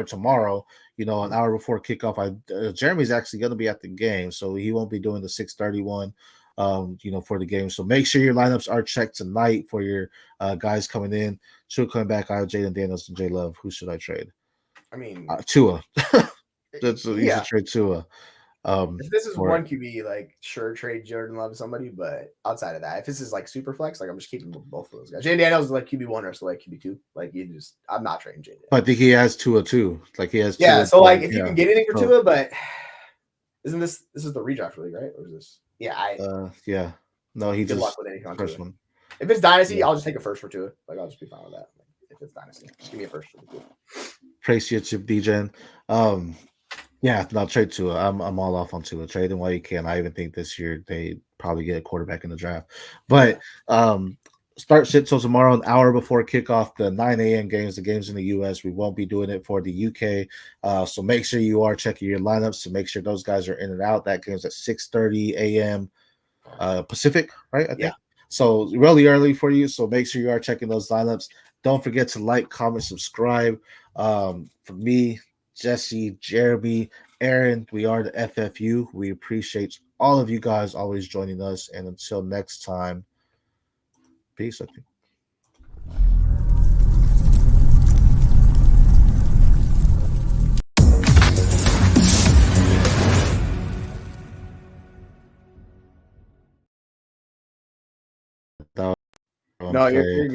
tomorrow. An hour before kickoff. Jeremy's actually going to be at the game, so he won't be doing the 6:31. For the game. So make sure your lineups are checked tonight for your guys coming in. Tua coming back. I have Jaden Daniels and J Love. Who should I trade? I mean, Tua. You should trade Tua. If this is for one QB, like sure, trade Jordan Love to somebody, but outside of that, if this is like super flex, like I'm just keeping both of those guys. Jay Daniels is like QB1 or so like QB2. Like I'm not trading Jay Daniels. But I think he has Tua too. Like he has Yeah, Tua, so like if you can get anything for So- Tua, but isn't this is the redraft league, right? Or is this? Yeah, yeah. No, he good just luck with anything on first Tua. one. If it's dynasty, Yeah. I'll just take a first for Tua. Like I'll just be fine with that. Like, if it's dynasty, just give me a first for Tua. Appreciate you, DJen. Yeah, no, trade Tua. I'm all off on Tua. Trade him while you can. I even think this year they probably get a quarterback in the draft. But start shit till tomorrow, an hour before kickoff, the 9 a.m. games, the games in the US. We won't be doing it for the UK. So make sure you are checking your lineups to make sure those guys are in and out. That game's at 6:30 a.m. Pacific, right? I think. So really early for you. So make sure you are checking those lineups. Don't forget to like, comment, subscribe. For me, Jesse, Jeremy, Aaron, we are the FFU. We appreciate all of you guys always joining us. And until next time, peace. I think. No, you're good.